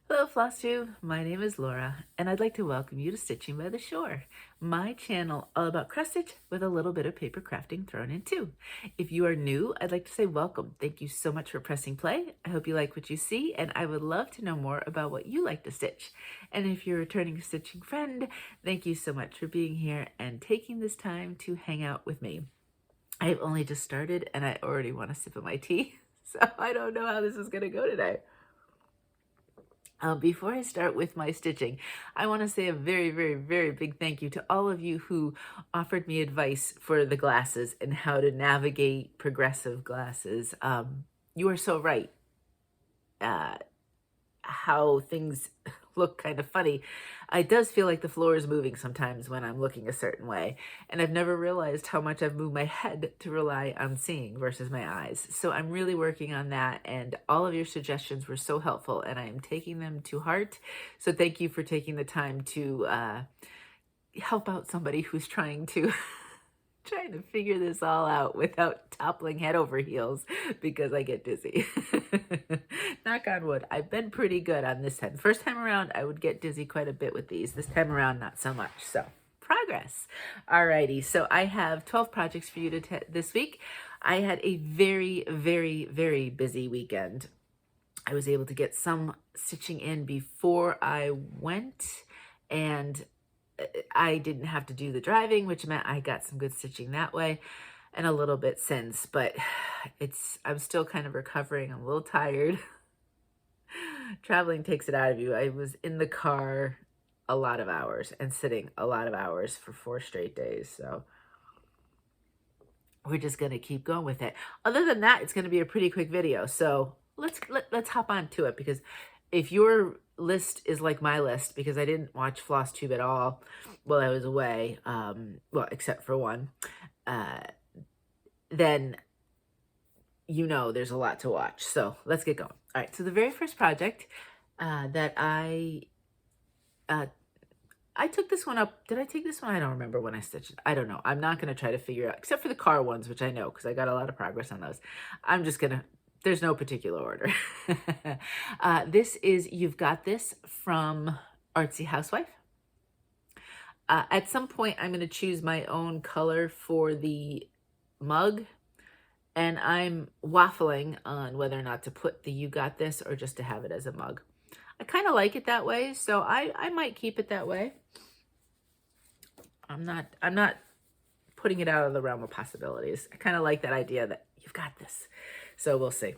Hello, Flosstube. My name is Laura, and I'd like to welcome you to Stitching by the Shore, my channel all about cross stitch with a little bit of paper crafting thrown in too. If you are new, I'd like to say welcome. Thank you so much for pressing play. I hope you like what you see, and I would love to know more about what you like to stitch. And if you're a returning stitching friend, thank you so much for being here and taking this time to hang out with me. I've only just started, and I already want a sip of my tea, so I don't know how this is going to go today. Before I start with my stitching, I want to say a very, very, very big thank you to all of you who offered me advice for the glasses and how to navigate progressive glasses. You are so right. How things look kind of funny. It does feel like the floor is moving sometimes when I'm looking a certain way. And I've never realized how much I've moved my head to rely on seeing versus my eyes. So I'm really working on that. And all of your suggestions were so helpful and I am taking them to heart. So thank you for taking the time to help out somebody who's trying to figure this all out without toppling head over heels because I get dizzy. Knock on wood. I've been pretty good on this time. First time around, I would get dizzy quite a bit with these. This time around, not so much. So progress. Alrighty. So I have 12 projects for you this week. I had a very, very, very busy weekend. I was able to get some stitching in before I went, and I didn't have to do the driving, which meant I got some good stitching that way, and a little bit since, but I'm still kind of recovering. I'm a little tired. Traveling takes it out of you. I was in the car a lot of hours and sitting a lot of hours for 4 straight days, so we're just going to keep going with it. Other than that, it's going to be a pretty quick video, so let's hop on to it, because if your list is like my list, because I didn't watch Flosstube at all while I was away, well, except for one, then you know there's a lot to watch. So let's get going. All right, so the very first project that I took this one up. Did I take this one? I don't remember when I stitched it. I don't know. I'm not going to try to figure out, except for the car ones, which I know because I got a lot of progress on those. I'm just going to, there's no particular order. This is You've Got This from Artsy Housewife. At some point, I'm going to choose my own color for the mug, and I'm waffling on whether or not to put the You Got This or just to have it as a mug. I kind of like it that way, so I might keep it that way. I'm not putting it out of the realm of possibilities. I kind of like that idea that you've got this. So we'll see.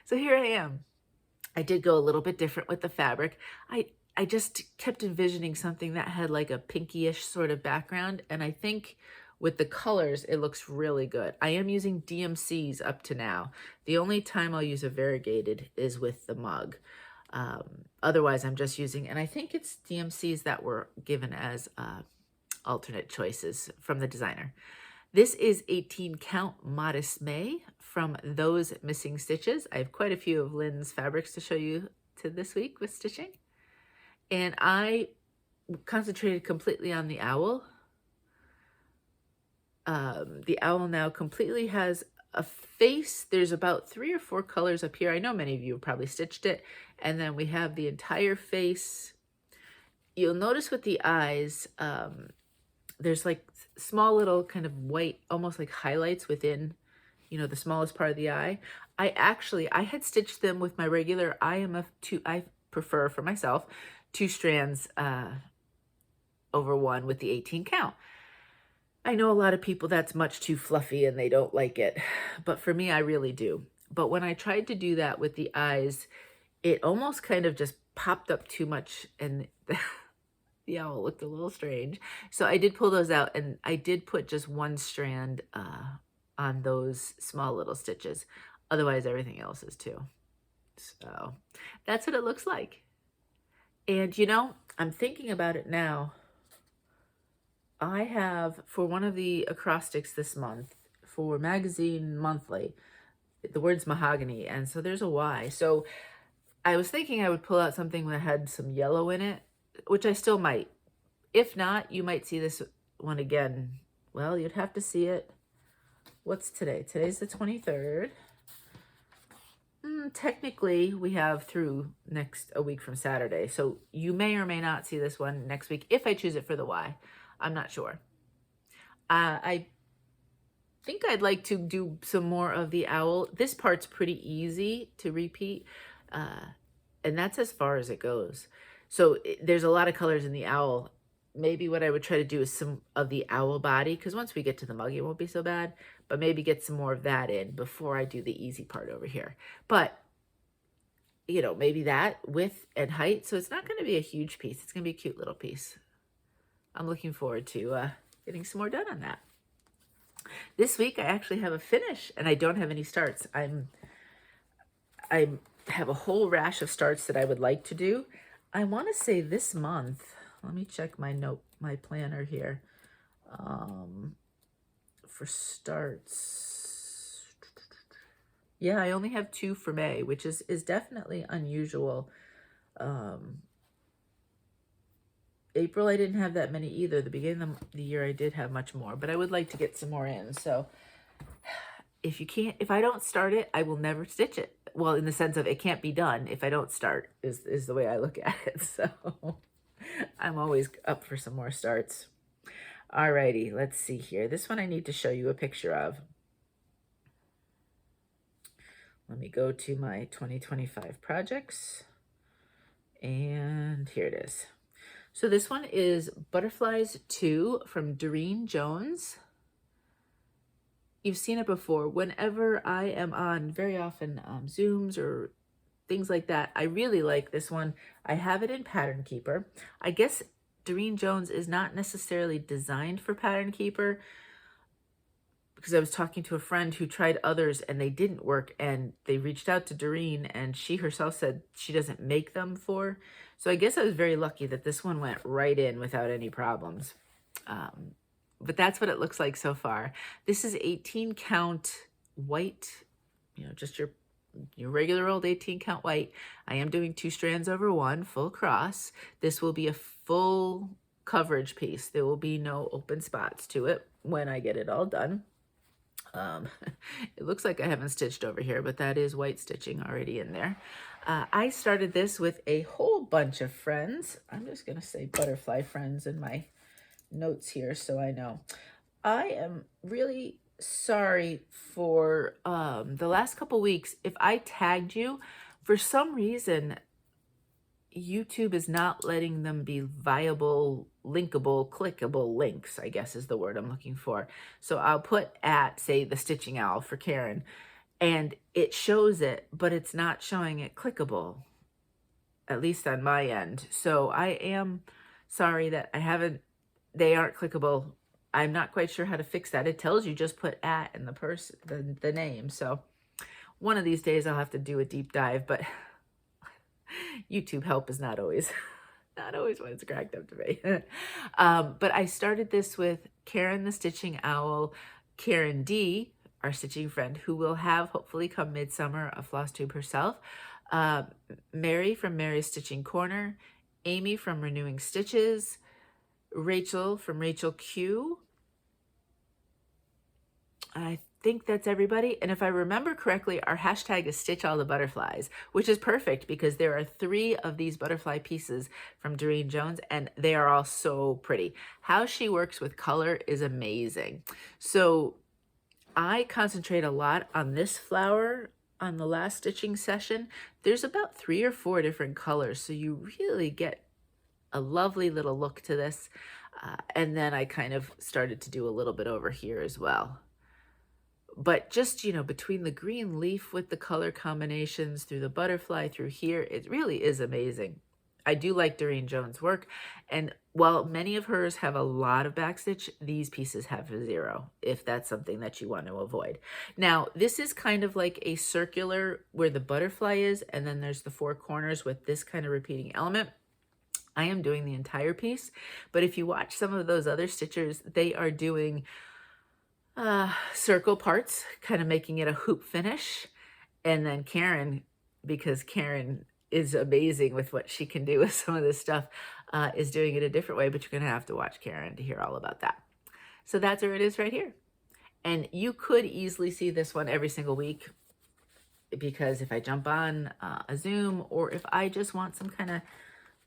So here I am. I did go a little bit different with the fabric. I just kept envisioning something that had like a pinky-ish sort of background, and I think with the colors, it looks really good. I am using DMCs up to now. The only time I'll use a variegated is with the mug. Otherwise, I'm just using, and I think it's DMCs that were given as alternate choices from the designer. This is 18 count Modest May from Those Missing Stitches. I have quite a few of Lynn's fabrics to show you to this week with stitching. And I concentrated completely on the owl. The owl now completely has a face. There's about 3 or 4 colors up here. I know many of you have probably stitched it. And then we have the entire face. You'll notice with the eyes, there's like small little kind of white, almost like highlights within, you know, the smallest part of the eye. I had stitched them with my regular IMF 2. I prefer for myself 2 strands over 1 with the 18 count. I know a lot of people that's much too fluffy and they don't like it, but for me, I really do. But when I tried to do that with the eyes, it almost kind of just popped up too much, and the owl looked a little strange. So I did pull those out, and I did put just 1 strand on those small little stitches. Otherwise, everything else is 2. So that's what it looks like. And you know, I'm thinking about it now. I have, for one of the acrostics this month, for Magazine Monthly, the word's mahogany, and so there's a Y. So I was thinking I would pull out something that had some yellow in it, which I still might. If not, you might see this one again. Well, you'd have to see it. What's today? Today's the 23rd. Technically, we have through a week from Saturday. So you may or may not see this one next week if I choose it for the Y. I'm not sure. I think I'd like to do some more of the owl. This part's pretty easy to repeat, and that's as far as it goes. So there's a lot of colors in the owl. Maybe what I would try to do is some of the owl body, because once we get to the mug, it won't be so bad, but maybe get some more of that in before I do the easy part over here. But, you know, maybe that width and height. So it's not going to be a huge piece. It's going to be a cute little piece. I'm looking forward to getting some more done on that. This week, I actually have a finish, and I don't have any starts. I have a whole rash of starts that I would like to do. I want to say this month, let me check my planner here. For starts, yeah, I only have 2 for May, which is definitely unusual. April, I didn't have that many either. The beginning of the year, I did have much more, but I would like to get some more in. So if I don't start it, I will never stitch it. Well, in the sense of it can't be done if I don't start is the way I look at it. So I'm always up for some more starts. Alrighty, let's see here. This one I need to show you a picture of. Let me go to my 2025 projects. And here it is. So this one is Butterflies 2 from Durene Jones. You've seen it before. Whenever I am on very often Zooms or things like that, I really like this one. I have it in Pattern Keeper. I guess Durene Jones is not necessarily designed for Pattern Keeper, because I was talking to a friend who tried others and they didn't work, and they reached out to Durene and she herself said she doesn't make them for. So I guess I was very lucky that this one went right in without any problems. But that's what it looks like so far. This is 18 count white, you know, just your regular old 18 count white. I am doing 2 strands over 1 full cross. This will be a full coverage piece. There will be no open spots to it when I get it all done. It looks like I haven't stitched over here, but that is white stitching already in there. I started this with a whole bunch of friends. I'm just going to say butterfly friends in my notes here so I know. I am really sorry for the last couple weeks. If I tagged you, for some reason, YouTube is not letting them be viable, linkable, clickable links, I guess is the word I'm looking for. So I'll put at, say, the Stitching Owl for Karen, and it shows it, but it's not showing it clickable, at least on my end. So I am sorry that they aren't clickable. I'm not quite sure how to fix that. It tells you just put at in the name. So one of these days I'll have to do a deep dive, but YouTube help is not always when it's cracked up to me. But I started this with Karen the Stitching Owl, Karen D, our stitching friend, who will have, hopefully come midsummer, a Flosstube herself, Mary from Mary's Stitching Corner, Amy from Renewing Stitches, Rachel from Rachel Q. I think that's everybody. And if I remember correctly, our hashtag is Stitch All the Butterflies, which is perfect because there are 3 of these butterfly pieces from Durene Jones, and they are all so pretty. How she works with color is amazing. So I concentrate a lot on this flower on the last stitching session. There's about 3 or 4 different colors, so you really get a lovely little look to this. And then I kind of started to do a little bit over here as well. But just, you know, between the green leaf with the color combinations, through the butterfly, through here, it really is amazing. I do like Durene Jones' work, and while many of hers have a lot of backstitch, these pieces have 0, if that's something that you want to avoid. Now, this is kind of like a circular where the butterfly is, and then there's the 4 corners with this kind of repeating element. I am doing the entire piece, but if you watch some of those other stitchers, they are doing circle parts, kind of making it a hoop finish. And then Karen, because Karen is amazing with what she can do with some of this stuff, is doing it a different way, but you're going to have to watch Karen to hear all about that. So that's where it is right here. And you could easily see this one every single week because if I jump on a Zoom, or if I just want some kind of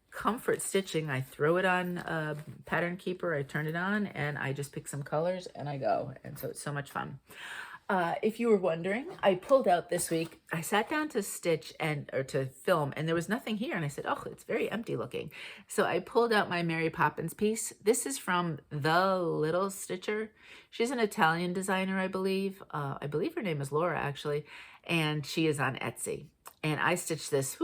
comfort stitching, I throw it on Pattern Keeper, I turn it on, and I just pick some colors and I go. And so it's so much fun. If you were wondering, I pulled out this week, I sat down to stitch or to film, and there was nothing here. And I said, oh, it's very empty looking. So I pulled out my Mary Poppins piece. This is from The Little Stitcher. She's an Italian designer, I believe. I believe her name is Laura, actually. And she is on Etsy. And I stitched this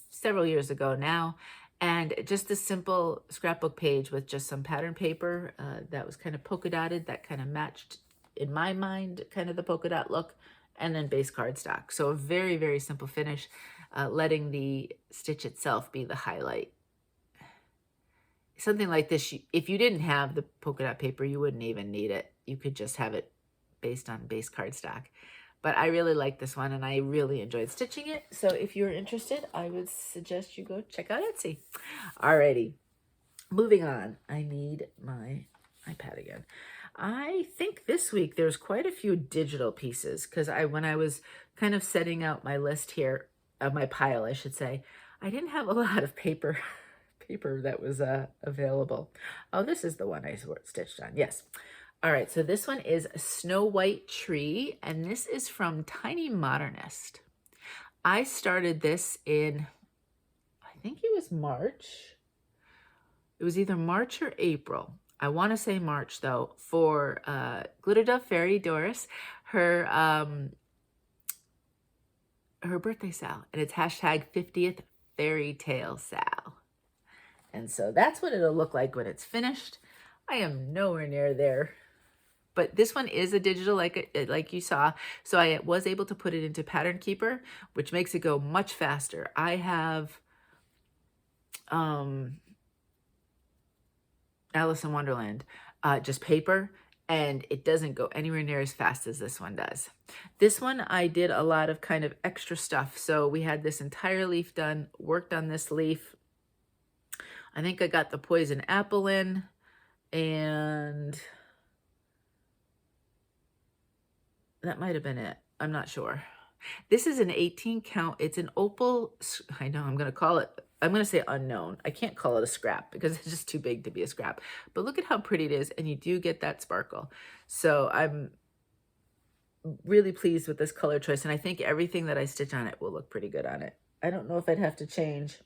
several years ago now. And just a simple scrapbook page with just some pattern paper that was kind of polka dotted, that kind of matched, in my mind, kind of the polka dot look, and then base cardstock. So a very, very simple finish, letting the stitch itself be the highlight. Something like this, if you didn't have the polka dot paper, you wouldn't even need it. You could just have it based on base cardstock. But I really like this one, and I really enjoyed stitching it. So if you're interested, I would suggest you go check out Etsy. Alrighty, moving on. I need my iPad again. I think this week there's quite a few digital pieces, because when I was kind of setting out my list here, of my pile, I should say, I didn't have a lot of paper that was available. Oh, this is the one I stitched on. Yes. All right, so this one is Snow White Tree, and this is from Tiny Modernist. I started this in, I think it was March. It was either March or April. I want to say March, though, for Glitter Dove Fairy Doris, her birthday Sal, and it's hashtag 50th Fairy Tale Sal. And so that's what it'll look like when it's finished. I am nowhere near there. But this one is a digital, like you saw. So I was able to put it into Pattern Keeper, which makes it go much faster. I have Alice in Wonderland, just paper, and it doesn't go anywhere near as fast as this one does. This one, I did a lot of kind of extra stuff. So we had this entire leaf done, worked on this leaf. I think I got the poison apple in, and that might have been it. I'm not sure. This is an 18 count. It's an opal. I know I'm going to call it, I'm going to say unknown. I can't call it a scrap because it's just too big to be a scrap. But look at how pretty it is. And you do get that sparkle. So I'm really pleased with this color choice. And I think everything that I stitch on it will look pretty good on it. I don't know if I'd have to change.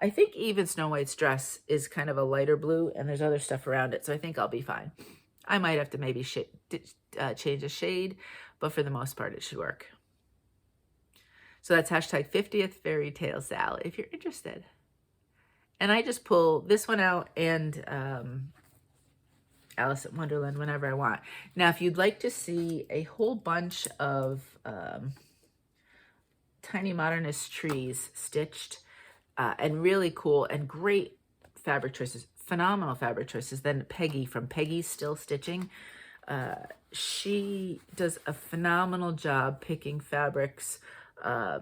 I think even Snow White's dress is kind of a lighter blue, and there's other stuff around it. So I think I'll be fine. I might have to maybe change a shade, but for the most part, it should work. So that's hashtag 50th Fairy Tale Sal, if you're interested. And I just pull this one out and Alice in Wonderland whenever I want. Now, if you'd like to see a whole bunch of Tiny Modernist trees stitched and really cool and great fabric choices, phenomenal fabric choices, then Peggy from Peggy's Still Stitching. She does a phenomenal job picking fabrics. I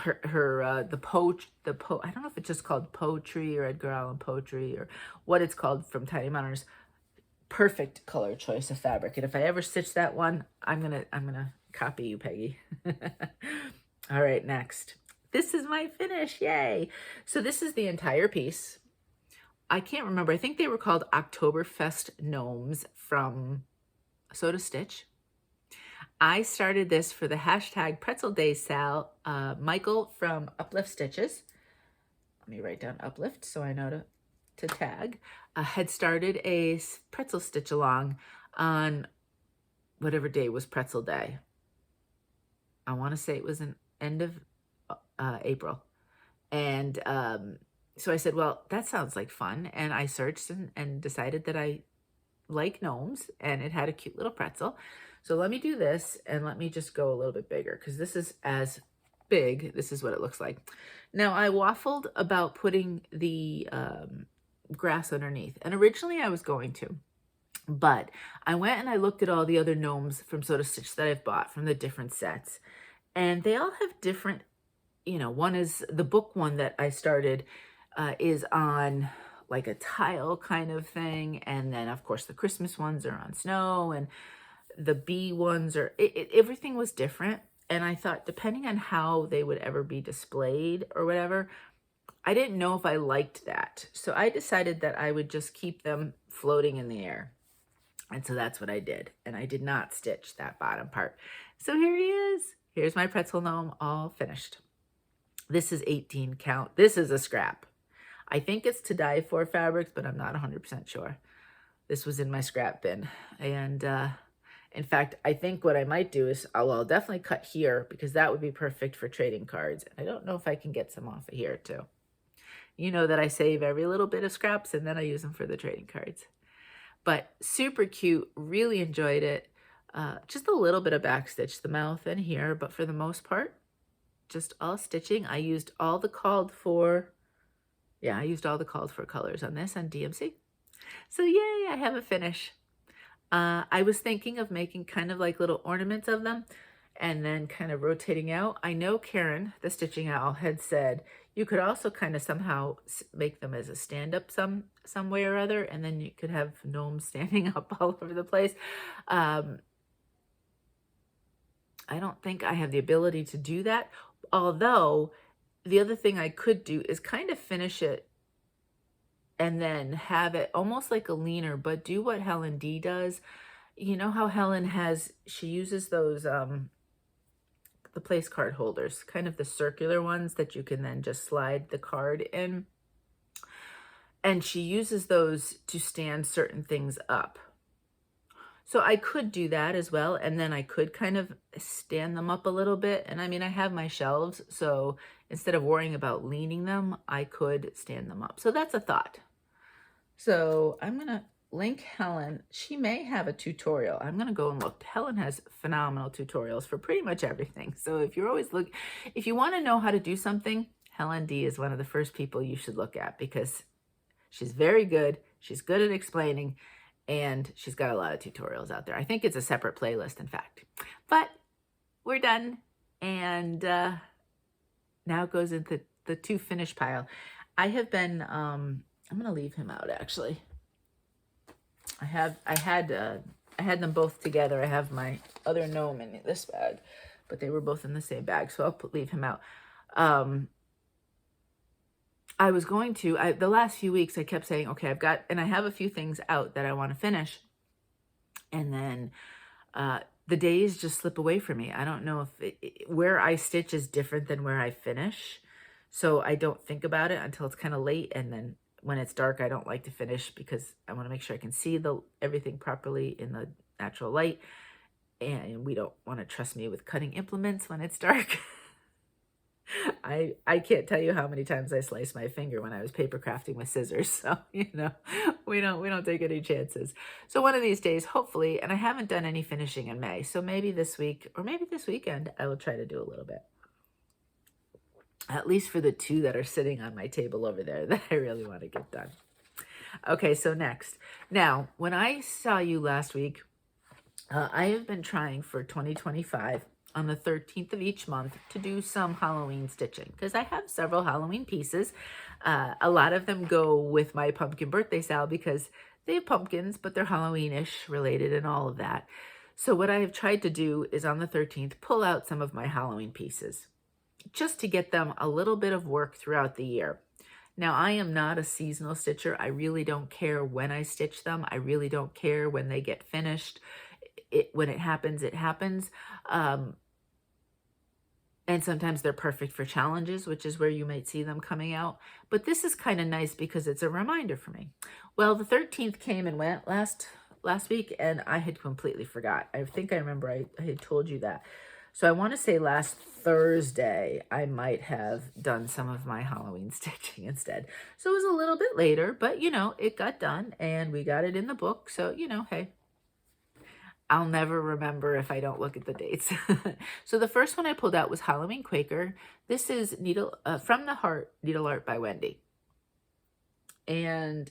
don't know if it's just called Poetry or Edgar Allan Poetry or what it's called from Tiny Modernist. Perfect color choice of fabric. And if I ever stitch that one, I'm gonna copy you, Peggy. All right, next. This is my finish, yay! So this is the entire piece. I can't remember. I think they were called Oktoberfest Gnomes from Soda Stitch. I started this for the hashtag Pretzel Day Sal. Michael from Uplift Stitches. Let me write down Uplift so I know to tag. Had started a pretzel stitch along on whatever day was Pretzel Day. I want to say it was an end of April. And so I said, well, that sounds like fun. And I searched and decided that I like gnomes, and it had a cute little pretzel. So let me do this, and let me just go a little bit bigger, because this is as big. This is what it looks like. Now, I waffled about putting the grass underneath, and originally I was going to, but I went and I looked at all the other gnomes from Soda Stitch that I've bought from the different sets, and they all have different, one is the book one that I started is on like a tile kind of thing, and then of course the Christmas ones are on snow, and the bee ones are, everything was different. And I thought, depending on how they would ever be displayed or whatever, I didn't know if I liked that. So I decided that I would just keep them floating in the air. And so that's what I did. And I did not stitch that bottom part. So here he is. Here's my pretzel gnome all finished. This is 18 count. This is a scrap. I think it's to dye for fabrics, but I'm not 100% sure. This was in my scrap bin. And in fact, I think what I might do is I'll definitely cut here because that would be perfect for trading cards. I don't know if I can get some off of here too. You know that I save every little bit of scraps and then I use them for the trading cards. But super cute, really enjoyed it. Just a little bit of backstitch, the mouth and here, but for the most part, just all stitching. I used all the called for, I used all the called for colors on this on DMC. So yay, I have a finish. I was thinking of making kind of like little ornaments of them and then kind of rotating out. I know Karen, the Stitching Owl, had said you could also kind of somehow make them as a stand-up some way or other, and then you could have gnomes standing up all over the place. I don't think I have the ability to do that, although the other thing I could do is kind of finish it and then have it almost like a leaner, but do what Helen D does. You know how Helen she uses those, the place card holders, kind of the circular ones that you can then just slide the card in. And she uses those to stand certain things up. So I could do that as well. And then I could kind of stand them up a little bit. And I mean, I have my shelves, so instead of worrying about leaning them, I could stand them up. So that's a thought. So I'm going to link Helen. She may have a tutorial. I'm going to go and look. Helen has phenomenal tutorials for pretty much everything. So if you're always if you want to know how to do something, Helen D is one of the first people you should look at because she's very good. She's good at explaining, and she's got a lot of tutorials out there. I think it's a separate playlist, in fact. But we're done, and now it goes into the to finish pile. I have been, I'm going to leave him out, actually. I had them both together. I have my other gnome in this bag, but they were both in the same bag, so I'll leave him out. I was going to, the last few weeks, I kept saying, okay, I have a few things out that I want to finish. And then the days just slip away from me. I don't know if where I stitch is different than where I finish. So I don't think about it until it's kind of late. And then when it's dark, I don't like to finish because I want to make sure I can see everything properly in the natural light. And we don't want to trust me with cutting implements when it's dark. I can't tell you how many times I sliced my finger when I was paper crafting with scissors. So, you know, we don't take any chances. So one of these days, hopefully, and I haven't done any finishing in May. So maybe this week or maybe this weekend, I will try to do a little bit. At least for the two that are sitting on my table over there that I really want to get done. Okay, so next. Now, when I saw you last week, I have been trying for 2025 on the 13th of each month to do some Halloween stitching because I have several Halloween pieces. A lot of them go with my pumpkin birthday sale because they have pumpkins, but they're Halloween-ish related and all of that. So what I have tried to do is on the 13th, pull out some of my Halloween pieces just to get them a little bit of work throughout the year. Now, I am not a seasonal stitcher. I really don't care when I stitch them. I really don't care when they get finished. When it happens, it happens. And sometimes they're perfect for challenges, which is where you might see them coming out. But this is kind of nice because it's a reminder for me. Well, the 13th came and went last week, and I had completely forgot. I think I remember I had told you that. So I want to say last Thursday, I might have done some of my Halloween stitching instead. So it was a little bit later, but, you know, it got done, and we got it in the book. So, you know, hey. I'll never remember if I don't look at the dates. So the first one I pulled out was Halloween Quaker. This is From the Heart, Needleart by Wendy. And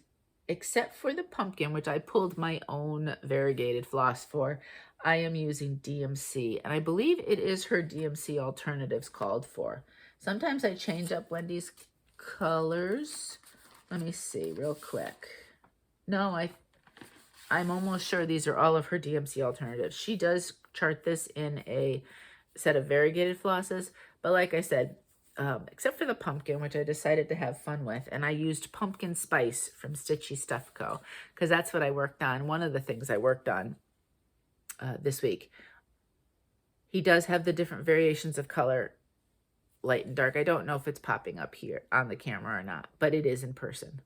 except for the pumpkin, which I pulled my own variegated floss for, I am using DMC. And I believe it is her DMC Alternatives called for. Sometimes I change up Wendy's colors. Let me see real quick. No, I'm almost sure these are all of her DMC alternatives. She does chart this in a set of variegated flosses. But like I said, except for the pumpkin, which I decided to have fun with, and I used pumpkin spice from Stitchy Stuff Co. because that's what I worked on. One of the things I worked on this week. He does have the different variations of color, light and dark. I don't know if it's popping up here on the camera or not, but it is in person.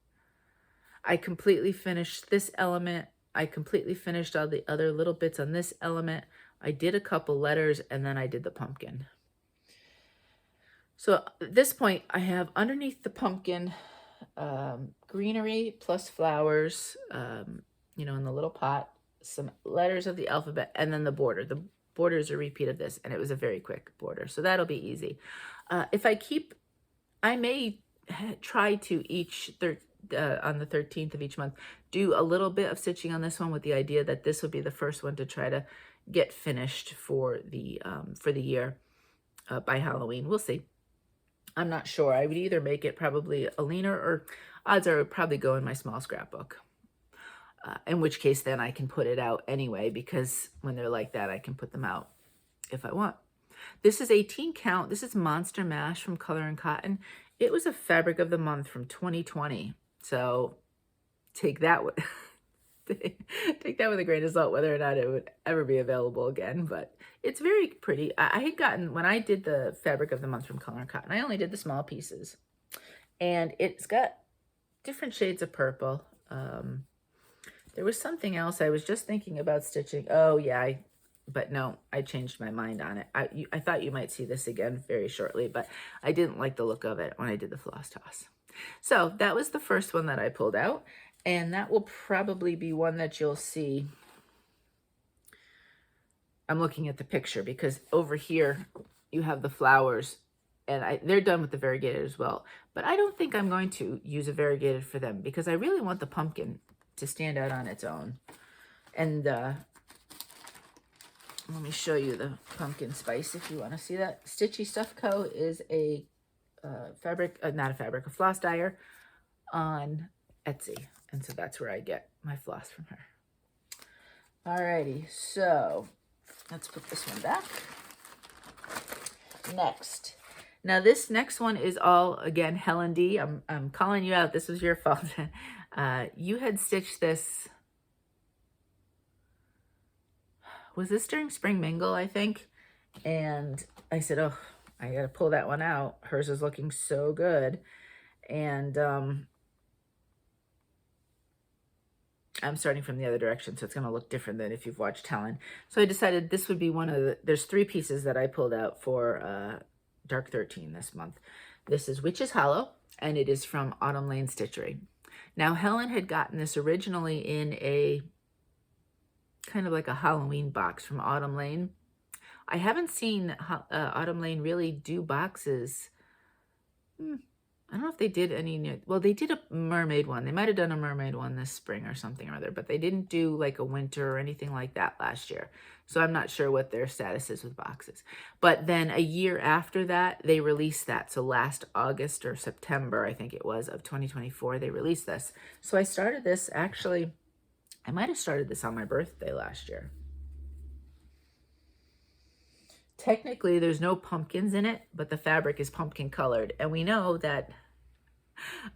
I completely finished this element. I completely finished all the other little bits on this element. I did a couple letters, and then I did the pumpkin. So at this point, I have underneath the pumpkin greenery plus flowers, you know, in the little pot, some letters of the alphabet, and then the border. The border is a repeat of this, and it was a very quick border, so that'll be easy. If I keep, I may try to on the 13th of each month, do a little bit of stitching on this one with the idea that this would be the first one to try to get finished for the year by Halloween. We'll see. I'm not sure. I would either make it probably a leaner, or odds are it would probably go in my small scrapbook. In which case then I can put it out anyway, because when they're like that, I can put them out if I want. This is 18 count. This is Monster Mash from Color and Cotton. It was a fabric of the month from 2020. So take that with take that with a grain of salt, whether or not it would ever be available again. But it's very pretty. I had gotten, when I did the fabric of the month from Color and Cotton, I only did the small pieces. And it's got different shades of purple. There was something else I was just thinking about stitching. Oh yeah, but no, I changed my mind on it. I thought you might see this again very shortly, but I didn't like the look of it when I did the floss toss. So that was the first one that I pulled out, and that will probably be one that you'll see. I'm looking at the picture because over here you have the flowers, and they're done with the variegated as well. But I don't think I'm going to use a variegated for them because I really want the pumpkin to stand out on its own. And let me show you the pumpkin spice if you want to see that. Stitchy Stuff Co. is a a floss dyer on Etsy. And so that's where I get my floss from her. Alrighty, so let's put this one back. Next. Now this next one is all, again, Helen D. I'm calling you out. This was your fault. You had stitched this. Was this during Spring Mingle, I think? And I said, oh, I got to pull that one out. Hers is looking so good. And I'm starting from the other direction, so it's going to look different than if you've watched Helen. So I decided this would be one of the, there's 3 pieces that I pulled out for Dark 13 this month. This is Witch's Hollow, and it is from Autumn Lane Stitchery. Now, Helen had gotten this originally in a kind of like a Halloween box from Autumn Lane. I haven't seen Autumn Lane really do boxes. I don't know if they did any, well, they did a mermaid one. They might have done a mermaid one this spring or something or other, but they didn't do like a winter or anything like that last year. So I'm not sure what their status is with boxes. But then a year after that, they released that. So last August or September, I think it was, of 2024, they released this. So I started this, actually, I might have started this on my birthday last year. Technically, there's no pumpkins in it, but the fabric is pumpkin colored. And we know that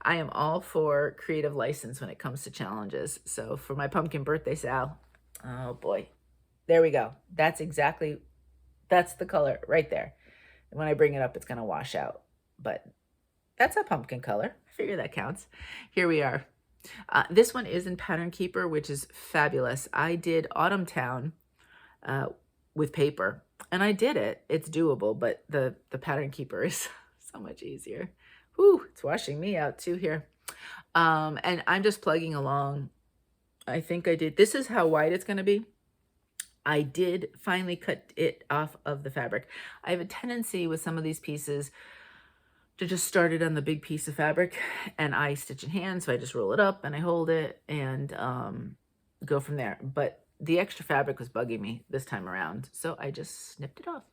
I am all for creative license when it comes to challenges. So for my pumpkin birthday sal, oh boy, there we go. That's the color right there. And when I bring it up, it's going to wash out. But that's a pumpkin color. I figure that counts. Here we are. This one is in Pattern Keeper, which is fabulous. I did Autumn Town with paper. And I did it. It's doable, but the Pattern Keeper is so much easier. Whew, it's washing me out too here. And I'm just plugging along. I think I did. This is how wide it's going to be. I did finally cut it off of the fabric. I have a tendency with some of these pieces to just start it on the big piece of fabric, and I stitch in hand. So I just roll it up and I hold it and go from there. But the extra fabric was bugging me this time around, so I just snipped it off.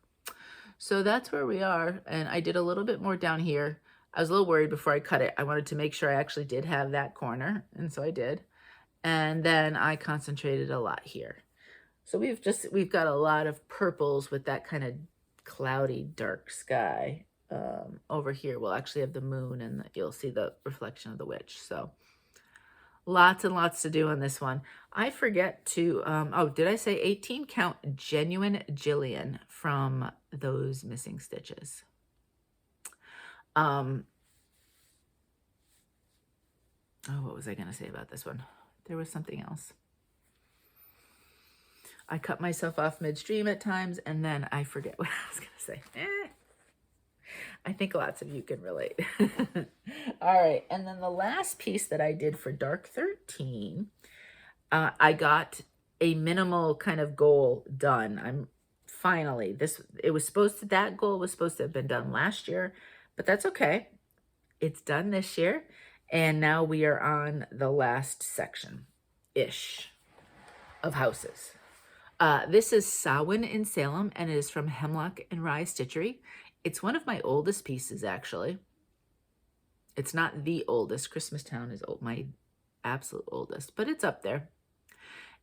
So that's where we are, and I did a little bit more down here. I was a little worried before I cut it. I wanted to make sure I actually did have that corner, and so I did. And then I concentrated a lot here. So we've got a lot of purples with that kind of cloudy, dark sky. Over here, we'll actually have the moon, and you'll see the reflection of the witch. So lots and lots to do on this one. I forget to, oh, did I say 18 count genuine Gillian from those missing stitches? Oh, what was I going to say about this one? There was something else. I cut myself off midstream at times, and then I forget what I was going to say. I think lots of you can relate. All right, and then the last piece that I did for Dark 13, I got a minimal kind of goal done. I'm finally, that goal was supposed to have been done last year, but that's okay. It's done this year, and now we are on the last section-ish of houses. This is Samhaim in Salem, and it is from Hemlock and Rye Stitchery. It's one of my oldest pieces, actually. It's not the oldest. Christmastown is my absolute oldest, but it's up there.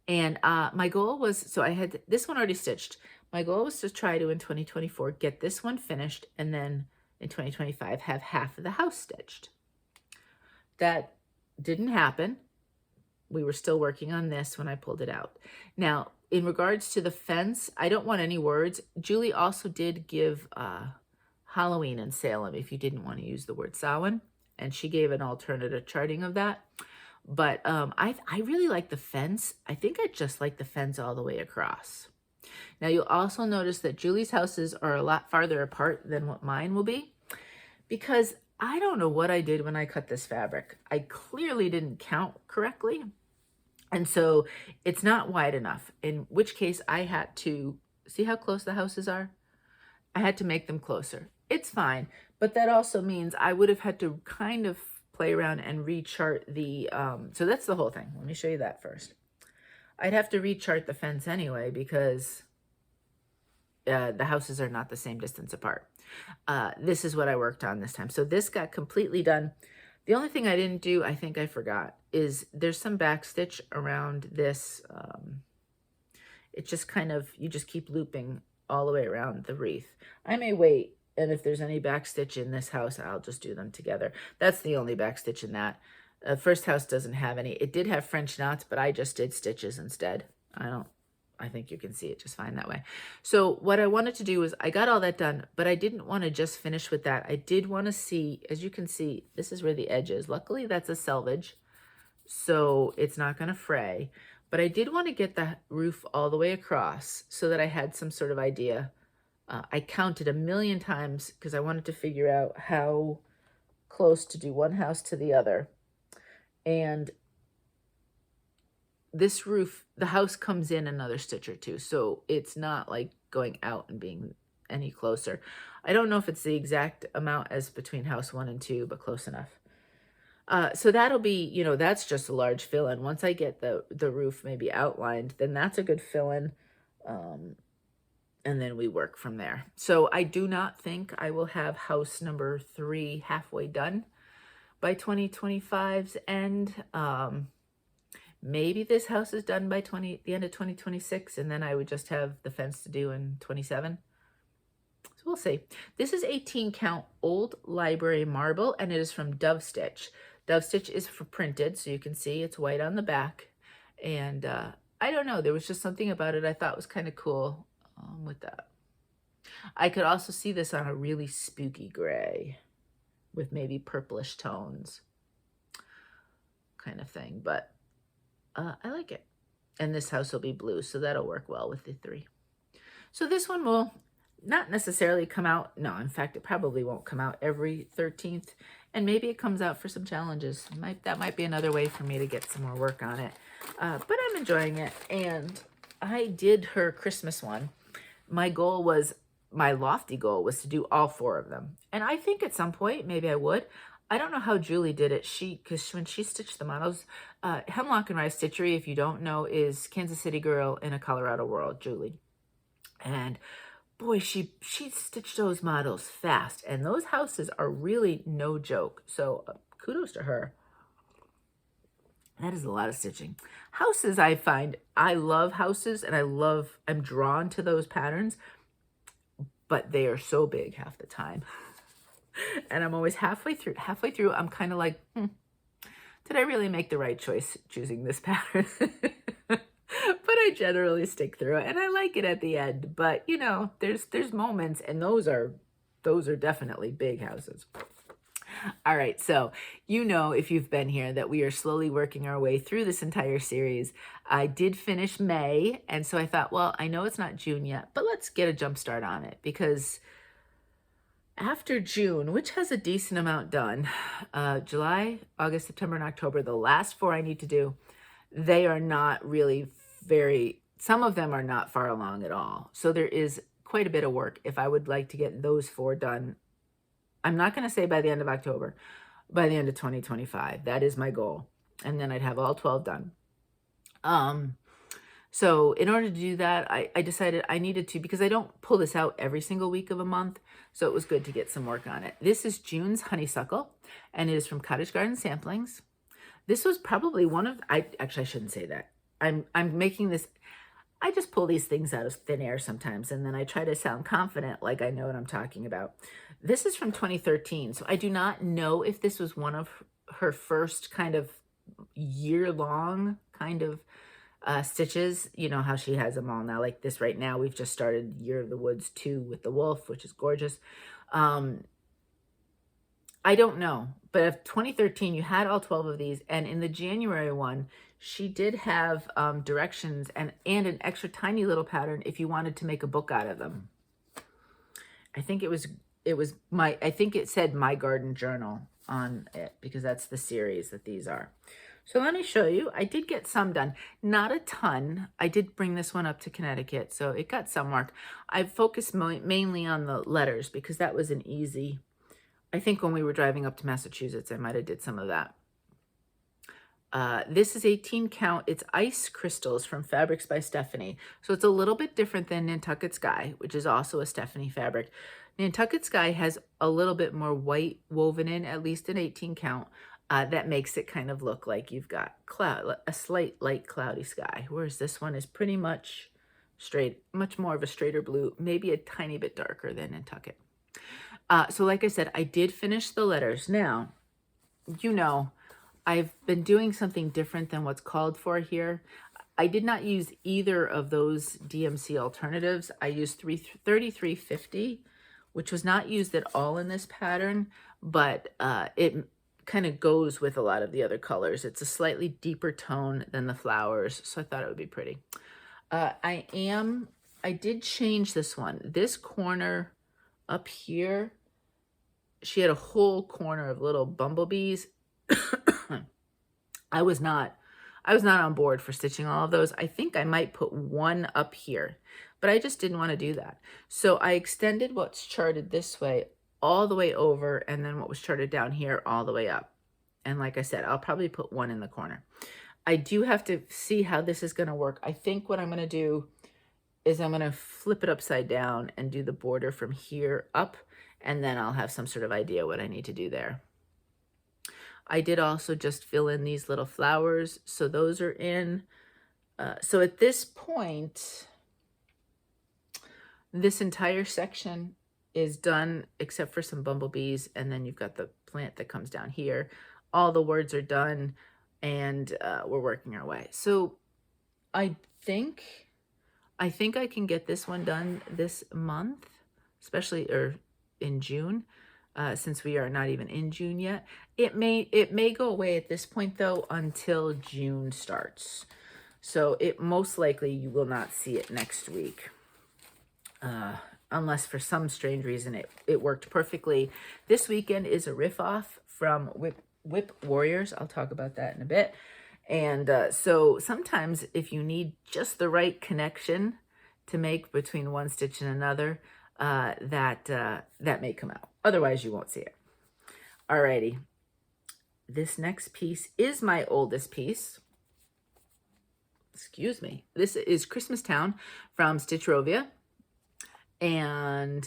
And my goal was, so I had this one already stitched. My goal was to try to, in 2024, get this one finished, and then in 2025, have half of the house stitched. That didn't happen. We were still working on this when I pulled it out. Now, in regards to the fence, I don't want any words. Julie also did give Halloween in Salem if you didn't want to use the word Samhain, and she gave an alternative charting of that. But I really like the fence. I think I just like the fence all the way across. Now, you'll also notice that Julie's houses are a lot farther apart than what mine will be, because I don't know what I did when I cut this fabric. I clearly didn't count correctly. And so it's not wide enough, in which case I had to, see how close the houses are? I had to make them closer. It's fine, but that also means I would have had to kind of play around and rechart the, so that's the whole thing. Let me show you that first. I'd have to rechart the fence anyway, because the houses are not the same distance apart. This is what I worked on this time. So this got completely done. The only thing I didn't do, I think I forgot, is there's some back stitch around this. It just kind of, you just keep looping all the way around the wreath. I may wait, and if there's any back stitch in this house, I'll just do them together. That's the only back stitch in that. First house doesn't have any. It did have French knots, but I just did stitches instead. I think you can see it just fine that way. So what I wanted to do is, I got all that done, but I didn't want to just finish with that. I did want to see, as you can see, this is where the edge is. Luckily, that's a selvage, so it's not going to fray. But I did want to get the roof all the way across so that I had some sort of idea. I counted a million times because I wanted to figure out how close to do one house to the other. And this roof, the house comes in another stitch or two, so it's not like going out and being any closer. I don't know if it's the exact amount as between house 1 and 2, but close enough. So that'll be, you know, that's just a large fill-in. Once I get the roof maybe outlined, then that's a good fill-in, and then we work from there. So I do not think I will have house number 3 halfway done by 2025's end. Maybe this house is done by the end of 2026, and then I would just have the fence to do in 27. So we'll see. This is 18 count old library marble, and it is from Dovestitch. Dovestitch is for printed, so you can see it's white on the back. And I don't know, there was just something about it I thought was kind of cool with that. I could also see this on a really spooky gray with maybe purplish tones kind of thing, but I like it. And this house will be blue, so that'll work well with the 3. So this one will not necessarily come out. No, in fact, it probably won't come out every 13th. And maybe it comes out for some challenges. That might be another way for me to get some more work on it. But I'm enjoying it. And I did her Christmas one. My lofty goal was to do all 4 of them. And I think at some point, maybe I would. I don't know how Julie did it. Because when she stitched the models, Hemlock and Rye Stitchery, if you don't know, is Kansas City girl in a Colorado world, Julie. And boy, she stitched those models fast. And those houses are really no joke. So kudos to her. That is a lot of stitching. Houses, I find, I love houses, and I'm drawn to those patterns. but they are so big half the time. And I'm always halfway through, I'm kind of like, did I really make the right choice choosing this pattern? But I generally stick through it, and I like it at the end. But you know, there's moments, and those are definitely big houses. All right, so you know, if you've been here, that we are slowly working our way through this entire series. I did finish May, and so I thought, well, I know it's not June yet, but let's get a jump start on it, because after June, which has a decent amount done, July, August, September, and October, the last 4 I need to do, they are not really some of them are not far along at all. So there is quite a bit of work if I would like to get those 4 done. I'm not going to say by the end of October, by the end of 2025. That is my goal. And then I'd have all 12 done. So in order to do that, I decided I needed to, because I don't pull this out every single week of a month. So it was good to get some work on it. This is June's Honeysuckle, and it is from Cottage Garden Samplings. This was probably one of, actually, I shouldn't say that. I'm making this, I just pull these things out of thin air sometimes, and then I try to sound confident like I know what I'm talking about. This is from 2013, so I do not know if this was one of her first kind of year-long kind of stitches. You know how she has them all now, like this right now. We've just started Year of the Woods 2 with the wolf, which is gorgeous. I don't know, but of 2013, you had all 12 of these, and in the January one, she did have directions and an extra tiny little pattern if you wanted to make a book out of them. I think I think it said My Garden Journal on it, because that's the series that these are. So let me show you. I did get some done, not a ton. I did bring this one up to Connecticut, so it got some work. I focused mainly on the letters, because that was an easy, I think when we were driving up to Massachusetts, I might have did some of that. This is 18 count. It's ice crystals from Fabrics by Stephanie. So it's a little bit different than Nantucket Sky, which is also a Stephanie fabric. Nantucket Sky has a little bit more white woven in, at least an 18 count. That makes it kind of look like you've got a slight light cloudy sky, whereas this one is pretty much straight, much more of a straighter blue, maybe a tiny bit darker than Nantucket. So like I said, I did finish the letters. Now, you know, I've been doing something different than what's called for here. I did not use either of those DMC alternatives. I used 3350, which was not used at all in this pattern, but it kind of goes with a lot of the other colors. It's a slightly deeper tone than the flowers, so I thought it would be pretty. I did change this one. This corner up here, she had a whole corner of little bumblebees. I was not on board for stitching all of those. I think I might put one up here, but I just didn't want to do that. So I extended what's charted this way all the way over, and then what was charted down here all the way up. And like I said, I'll probably put one in the corner. I do have to see how this is going to work. I think what I'm going to do is I'm going to flip it upside down and do the border from here up, and then I'll have some sort of idea what I need to do there. I did also just fill in these little flowers, so those are in. So at this point, this entire section is done except for some bumblebees, and then you've got the plant that comes down here. All the words are done, and we're working our way. So I think I can get this one done this month, especially in June. Since we are not even in June yet. It may go away at this point though until June starts. So it most likely you will not see it next week. Unless for some strange reason it worked perfectly. This weekend is a riff off from Whip Warriors. I'll talk about that in a bit. And so sometimes if you need just the right connection to make between one stitch and another, that may come out. Otherwise, you won't see it. Alrighty. This next piece is my oldest piece. Excuse me. This is Christmas Town from Stitchrovia. And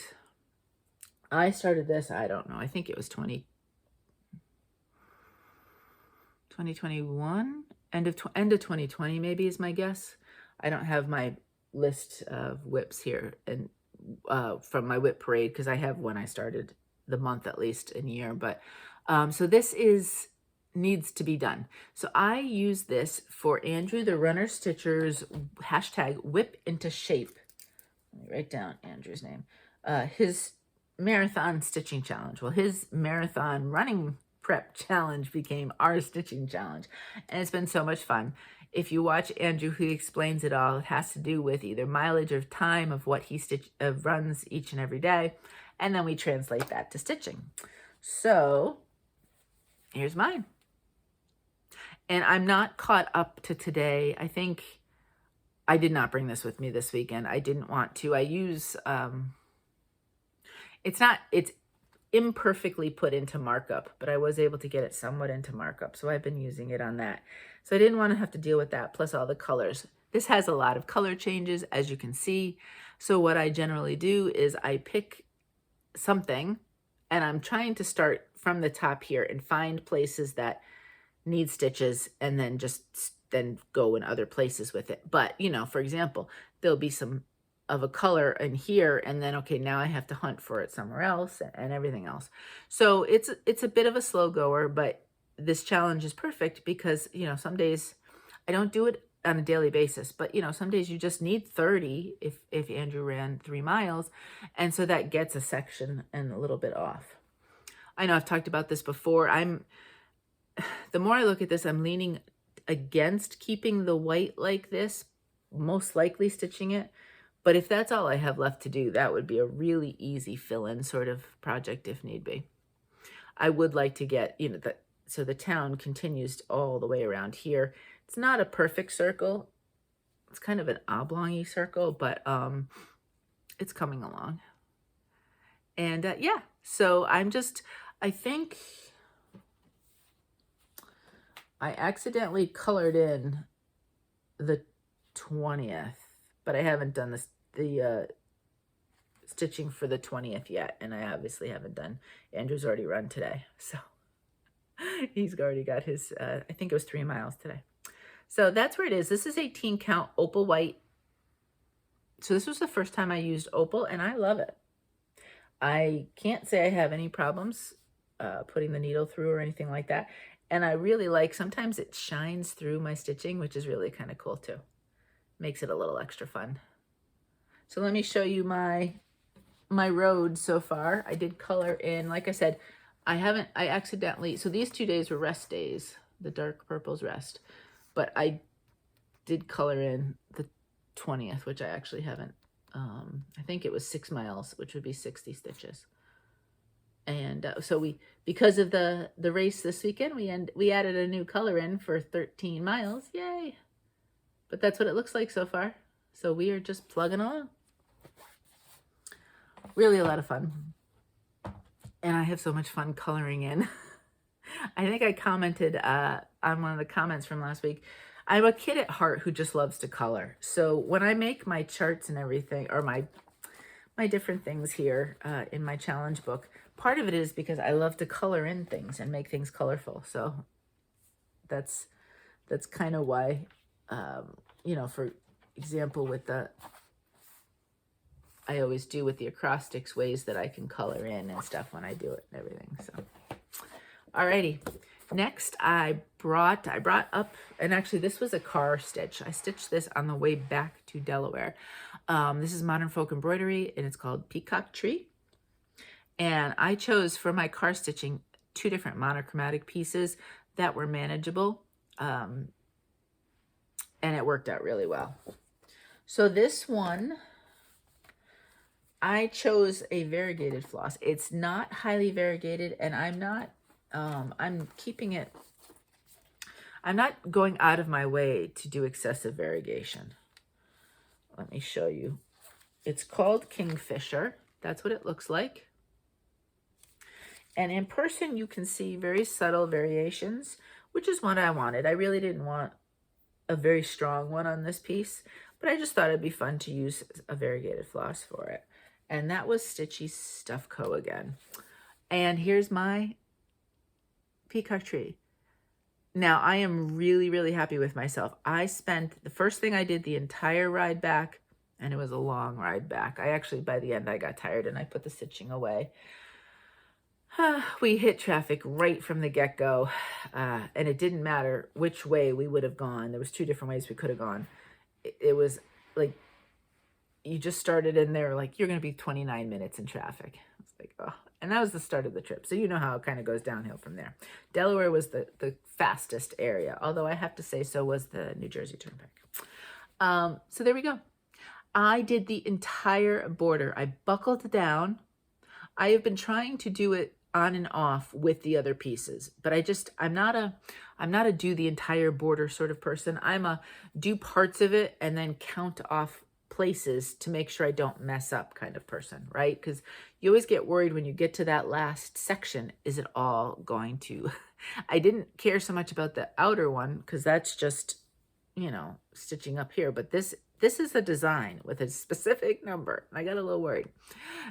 I started this, I don't know, I think it was 2021, end of 2020 maybe is my guess. I don't have my list of whips here and from my whip parade, because I have when I started the month at least in a year. But so this needs to be done. So I use this for Andrew the Runner Stitcher's hashtag whip into shape. Let me write down Andrew's name. His marathon stitching challenge. Well, his marathon running prep challenge became our stitching challenge, and it's been so much fun. If you watch Andrew, he explains it all. It has to do with either mileage or time of what he runs each and every day, and then we translate that to stitching. So here's mine. And I'm not caught up to today. I think I did not bring this with me this weekend. I didn't want to. I use, it's imperfectly put into markup, but I was able to get it somewhat into markup. So I've been using it on that. So I didn't want to have to deal with that, plus all the colors. This has a lot of color changes, as you can see. So what I generally do is I pick something, and I'm trying to start from the top here and find places that need stitches, and then then go in other places with it. But, you know, for example, there'll be some of a color in here, and then, okay, now I have to hunt for it somewhere else and everything else. So it's a bit of a slow goer, but this challenge is perfect because, you know, some days I don't do it on a daily basis, but, you know, some days you just need 30 if Andrew ran 3 miles. And so that gets a section and a little bit off. I know I've talked about this before. The more I look at this, I'm leaning against keeping the white like this, most likely stitching it. But if that's all I have left to do, that would be a really easy fill-in sort of project if need be. I would like to get, you know, so the town continues all the way around here. It's not a perfect circle. It's kind of an oblong-y circle, but it's coming along. And yeah, so I think I accidentally colored in the 20th, but I haven't done the stitching for the 20th yet, and I obviously haven't done. Andrew's already run today, so he's already got his, I think it was 3 miles today. So that's where it is. This is 18 count Opal white. So this was the first time I used Opal, and I love it. I can't say I have any problems putting the needle through or anything like that. And I really like, sometimes it shines through my stitching, which is really kind of cool too. Makes it a little extra fun. So let me show you my road so far. I did color in, like I said, I accidentally, so these 2 days were rest days. The dark purple's rest. But I did color in the 20th, which I actually haven't, I think it was 6 miles, which would be 60 stitches. And so because of the race this weekend, we added a new color in for 13 miles. Yay! But that's what it looks like so far. So we are just plugging along. Really a lot of fun. And I have so much fun coloring in. I think I commented on one of the comments from last week. I'm a kid at heart who just loves to color. So when I make my charts and everything, or my different things here in my challenge book, part of it is because I love to color in things and make things colorful. So that's kind of why, you know, for example, with I always do with the acrostics, ways that I can color in and stuff when I do it and everything. So, alrighty. Next, I brought up, and actually this was a car stitch. I stitched this on the way back to Delaware. This is Modern Folk Embroidery, and it's called Peacock Tree. And I chose for my car stitching 2 different monochromatic pieces that were manageable, and it worked out really well. So this one, I chose a variegated floss. It's not highly variegated, and I'm keeping it, I'm not going out of my way to do excessive variegation. Let me show you. It's called Kingfisher. That's what it looks like. And in person, you can see very subtle variations, which is what I wanted. I really didn't want a very strong one on this piece, but I just thought it'd be fun to use a variegated floss for it. And that was Stitchy Stuff Co. again. And here's my Peacock Tree. Now, I am really, really happy with myself. I spent, the first thing I did the entire ride back, and it was a long ride back. I actually, by the end, I got tired and I put the stitching away. We hit traffic right from the get-go, and it didn't matter which way we would have gone. There was 2 different ways we could have gone. It was like, you just started in there, like, you're going to be 29 minutes in traffic. It's like, oh, and that was the start of the trip. So you know how it kind of goes downhill from there. Delaware was the fastest area, although I have to say so was the New Jersey Turnpike. So there we go. I did the entire border. I buckled down. I have been trying to do it on and off with the other pieces, but I'm not a do the entire border sort of person. I'm a do parts of it and then count off places to make sure I don't mess up kind of person, right? Because you always get worried when you get to that last section, is it all going to, I didn't care so much about the outer one because that's just, you know, stitching up here, but this is a design with a specific number. I got a little worried.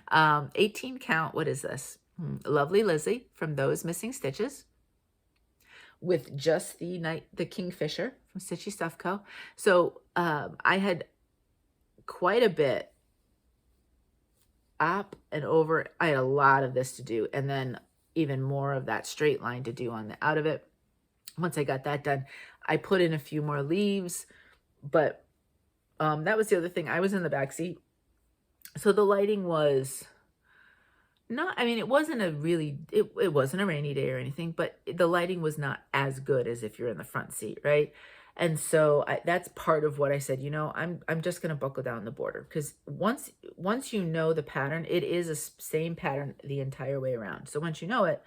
18 count, what is this? Lovely Lizzie from Those Missing Stitches with just the Kingfisher from Stitchy Stuff Co. So I had quite a bit up and over. I had a lot of this to do, and then even more of that straight line to do on the out of it. Once I got that done, I put in a few more leaves, but that was the other thing. I was in the back seat, so the lighting was not, I mean, it wasn't a really, it wasn't a rainy day or anything, but the lighting was not as good as if you're in the front seat, right? And so that's part of what I said, you know, I'm just going to buckle down the border, because once you know the pattern, it is a same pattern the entire way around. So once you know it,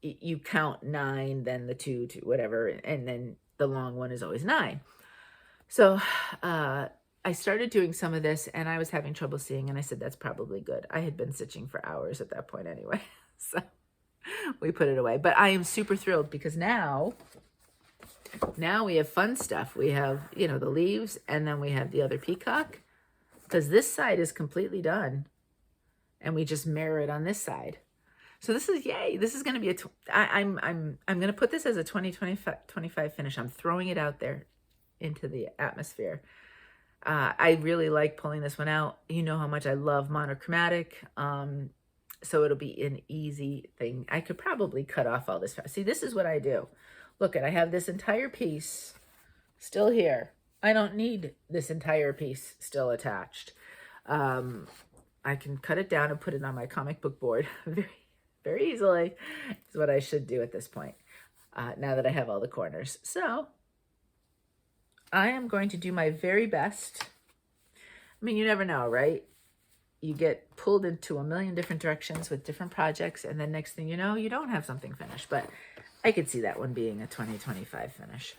you count 9, then the 2 to whatever, and then the long one is always 9. So I started doing some of this and I was having trouble seeing, and I said, that's probably good. I had been stitching for hours at that point anyway. So we put it away, but I am super thrilled because now we have fun stuff. We have, you know, the leaves, and then we have the other peacock, because this side is completely done and we just mirror it on this side. So this is, yay. This is going to be I'm going to put this as a 2025 finish. I'm throwing it out there into the atmosphere. I really like pulling this one out. You know how much I love monochromatic. So it'll be an easy thing. I could probably cut off all this. See, this is what I do. Look, I have this entire piece still here. I don't need this entire piece still attached. I can cut it down and put it on my comic book board very, very easily. Is what I should do at this point, now that I have all the corners. So I am going to do my very best. I mean, you never know, right? You get pulled into a million different directions with different projects, and then next thing you know, you don't have something finished. But I could see that one being a 2025 finish.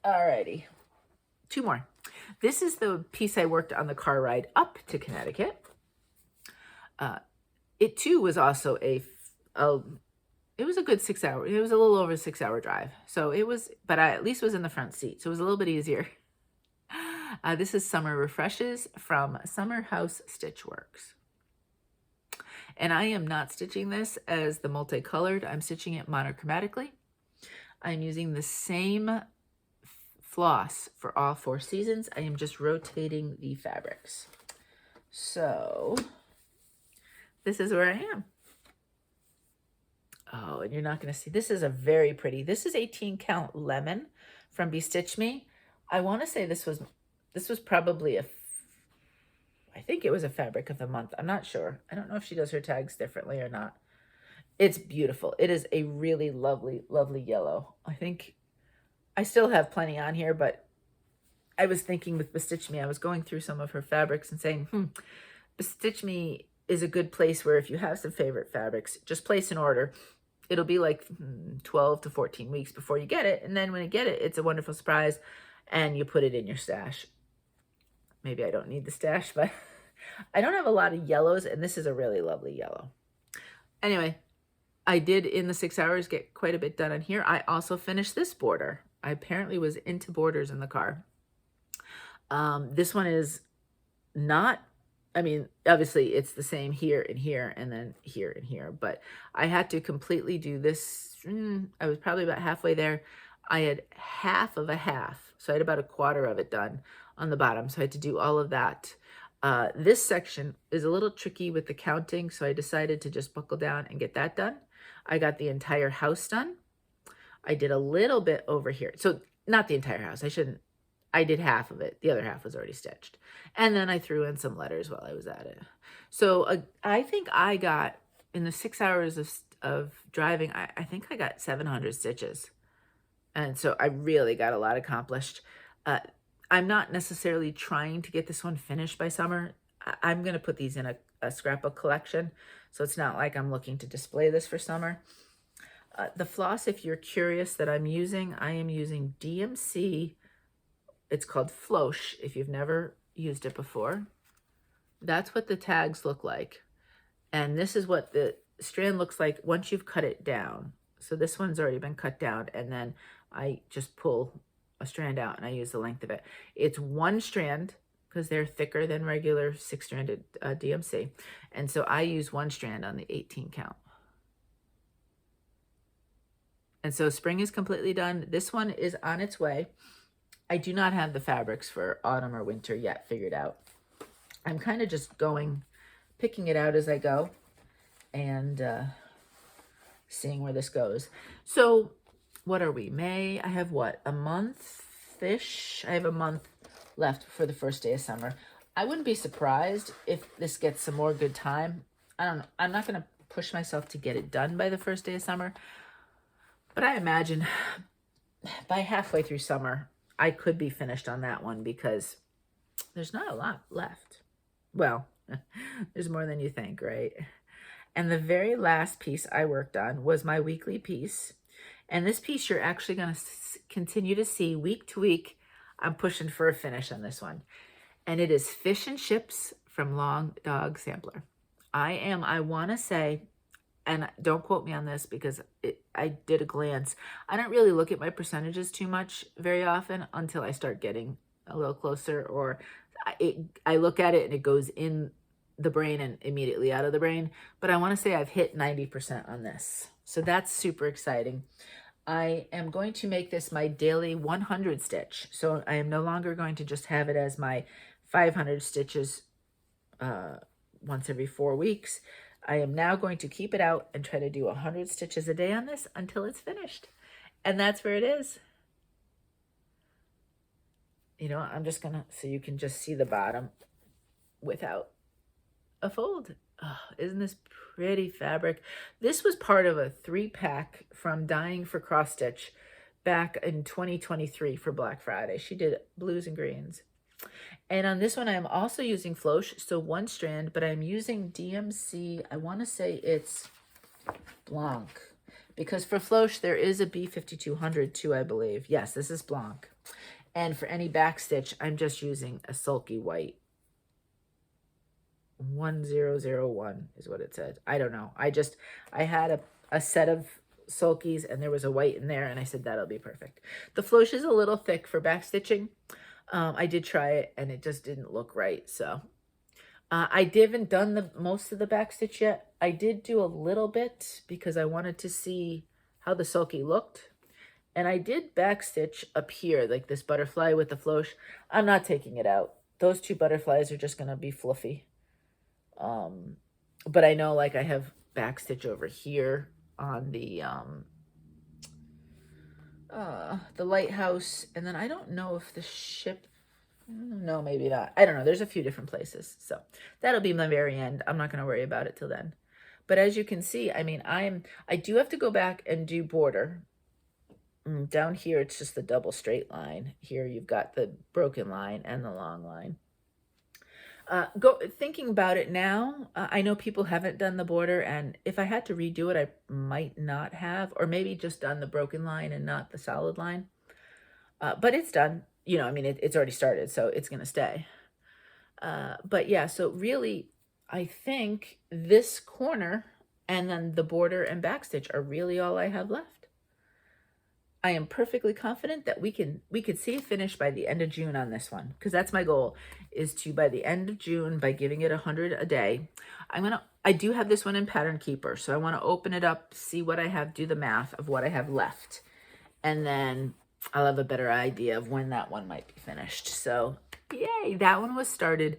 Alrighty, 2 more. This is the piece I worked on the car ride up to Connecticut. It too was also it was a good 6 hour. It was a little over a 6 hour drive. So it was, but I at least was in the front seat. So it was a little bit easier. This is Summer Refreshes from Summer House Stitch Works. And I am not stitching this as the multicolored. I'm stitching it monochromatically. I'm using the same floss for all 4 seasons. I am just rotating the fabrics. So this is where I am. Oh, and you're not going to see. This is a very pretty. This is 18 count lemon from Bestitch Me. I want to say this was probably I think it was a fabric of the month. I'm not sure. I don't know if she does her tags differently or not. It's beautiful. It is a really lovely, lovely yellow. I think I still have plenty on here, but I was thinking with Bestitch Me, I was going through some of her fabrics and saying, Bestitch Me is a good place where if you have some favorite fabrics, just place an order. It'll be like 12 to 14 weeks before you get it. And then when you get it, it's a wonderful surprise and you put it in your stash. Maybe I don't need the stash, but I don't have a lot of yellows, and this is a really lovely yellow. Anyway, I did in the 6 hours get quite a bit done on here. I also finished this border. I apparently was into borders in the car. This one is not, I mean, obviously it's the same here and here and then here and here, but I had to completely do this. I was probably about halfway there. I had half of a half, so I had about a quarter of it done on the bottom. So I had to do all of that. This section is a little tricky with the counting, so I decided to just buckle down and get that done. I got the entire house done. I did a little bit over here. So not the entire house. I did half of it. The other half was already stitched. And then I threw in some letters while I was at it. So I think I got, in the 6 hours of driving, I think I got 700 stitches. And so I really got a lot accomplished. I'm not necessarily trying to get this one finished by summer. I'm going to put these in a scrapbook collection. So it's not like I'm looking to display this for summer. The floss, if you're curious, that I'm using, I am using DMC. It's called Flosh, if you've never used it before. That's what the tags look like. And this is what the strand looks like once you've cut it down. So this one's already been cut down, and then I just pull a strand out and I use the length of it. It's one strand because they're thicker than regular 6-stranded DMC. And so I use one strand on the 18 count. And so spring is completely done. This one is on its way. I do not have the fabrics for autumn or winter yet figured out. I'm kind of just picking it out as I go and seeing where this goes. So what are we? May? I have what? A month-ish? I have a month left for the first day of summer. I wouldn't be surprised if this gets some more good time. I don't know. I'm not going to push myself to get it done by the first day of summer. But I imagine by halfway through summer, I could be finished on that one because there's not a lot left. Well, there's more than you think, right? And the very last piece I worked on was my weekly piece. And this piece you're actually going to continue to see week to week. I'm pushing for a finish on this one. And it is Fish and Chips from Long Dog Sampler. I want to say, and don't quote me on this because I did a glance. I don't really look at my percentages too much very often until I start getting a little closer, or I look at it and it goes in the brain and immediately out of the brain. But I want to say I've hit 90% on this. So that's super exciting. I am going to make this my daily 100 stitch. So I am no longer going to just have it as my 500 stitches once every 4 weeks. I am now going to keep it out and try to do 100 stitches a day on this until it's finished. And that's where it is. You know, I'm just going to, so you can just see the bottom without a fold. Oh, isn't this pretty fabric? This was part of a 3-pack from Dying for Cross Stitch back in 2023 for Black Friday. She did blues and greens. And on this one, I'm also using Flosh, so one strand, but I'm using DMC. I want to say it's Blanc, because for Flosh, there is a B5200 too, I believe. Yes, this is Blanc. And for any back stitch, I'm just using a sulky white. 1001 is what it said. I don't know. I had a set of sulkies and there was a white in there, and I said that'll be perfect. The Flosh is a little thick for back stitching. I did try it and it just didn't look right. So I haven't done most of the back stitch yet. I did do a little bit because I wanted to see how the sulky looked. And I did back stitch up here, like this butterfly with the Flosh. I'm not taking it out. Those 2 butterflies are just going to be fluffy. But I know, like, I have back stitch over here on the lighthouse, and then I don't know if the ship, no, maybe not. I don't know. There's a few different places. So that'll be my very end. I'm not going to worry about it till then. But as you can see, I mean, I do have to go back and do border. Down here, it's just the double straight line. Here you've got the broken line and the long line. Thinking about it now, I know people haven't done the border, and if I had to redo it, I might not have, or maybe just done the broken line and not the solid line. But it's done. You know, I mean, it's already started, so it's going to stay. But yeah, so really, I think this corner and then the border and backstitch are really all I have left. I am perfectly confident that we could see a finish by the end of June on this one, because that's my goal, is to, by the end of June, by giving it 100 a day, I do have this one in Pattern Keeper, so I want to open it up, see what I have, do the math of what I have left, and then I'll have a better idea of when that one might be finished. So Yay! That one was started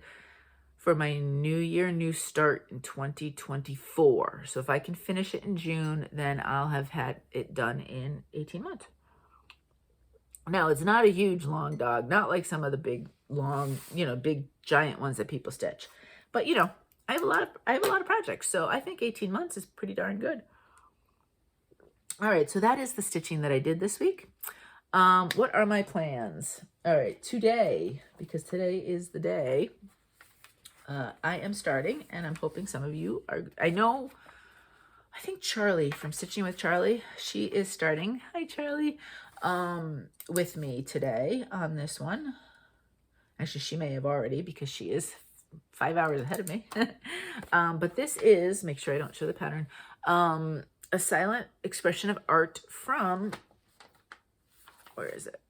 for my New Year, New Start in 2024. So if I can finish it in June, then I'll have had it done in 18 months. Now, it's not a huge long dog, not like some of the big, long, big giant ones that people stitch. But, I have a lot of projects, so I think 18 months is pretty darn good. All right, so that is the stitching that I did this week. What are my plans? All right, today, because today is the day, I am starting, and I'm hoping some of you are, I think Charlie from Stitching with Charlie, she is starting. Hi, Charlie. With me today on this one. Actually, she may have already because she is 5 hours ahead of me. But this is, make sure I don't show the pattern, a silent expression of art from, where is it?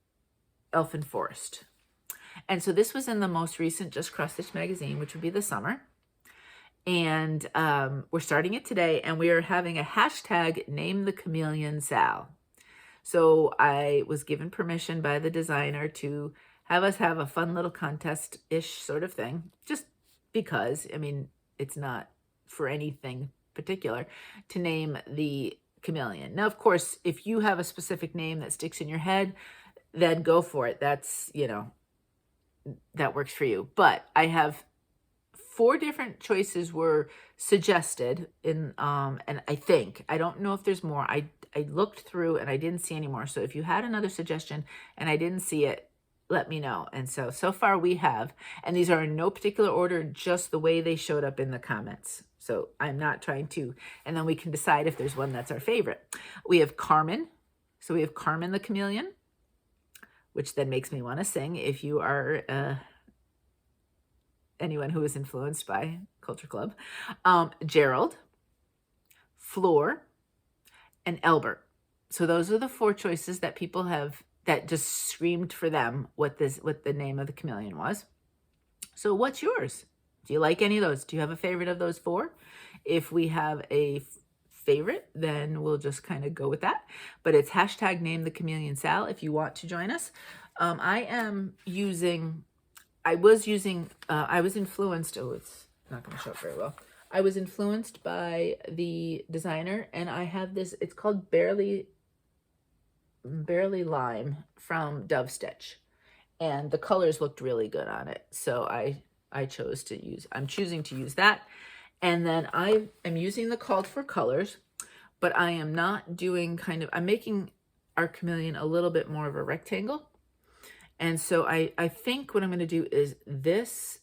Elfin Forest. And so this was in the most recent Just Cross Stitch magazine, which would be the summer. And we're starting it today, and we are having a hashtag Name the Chameleon Sal. So I was given permission by the designer to have us have a fun little contest-ish sort of thing, just because, I mean, it's not for anything particular, to name the chameleon. Now, of course, if you have a specific name that sticks in your head, then go for it. That's, that works for you. But I have 4 different choices were suggested in, and I don't know if there's more. I looked through and I didn't see any more. So if you had another suggestion and I didn't see it, let me know. And so far we have, and these are in no particular order, just the way they showed up in the comments. So I'm not trying to, and then we can decide if there's one that's our favorite. We have Carmen. So we have Carmen the Chameleon, which then makes me want to sing. If you are anyone who is influenced by Culture Club. Gerald, Floor, and Albert. So those are the 4 choices that people have that just screamed for them what the name of the chameleon was. So what's yours? Do you like any of those? Do you have a favorite of those 4? If we have a favorite, then we'll just kind of go with that. But it's hashtag Name the Chameleon Sal if you want to join us. I was influenced, it's not going to show up very well. I was influenced by the designer, and I have this, it's called Barely Lime from Dovestitch, and the colors looked really good on it. So I'm choosing to use that. And then I am using the called for colors, but I am not doing I'm making our chameleon a little bit more of a rectangle. And so I think what I'm going to do is this,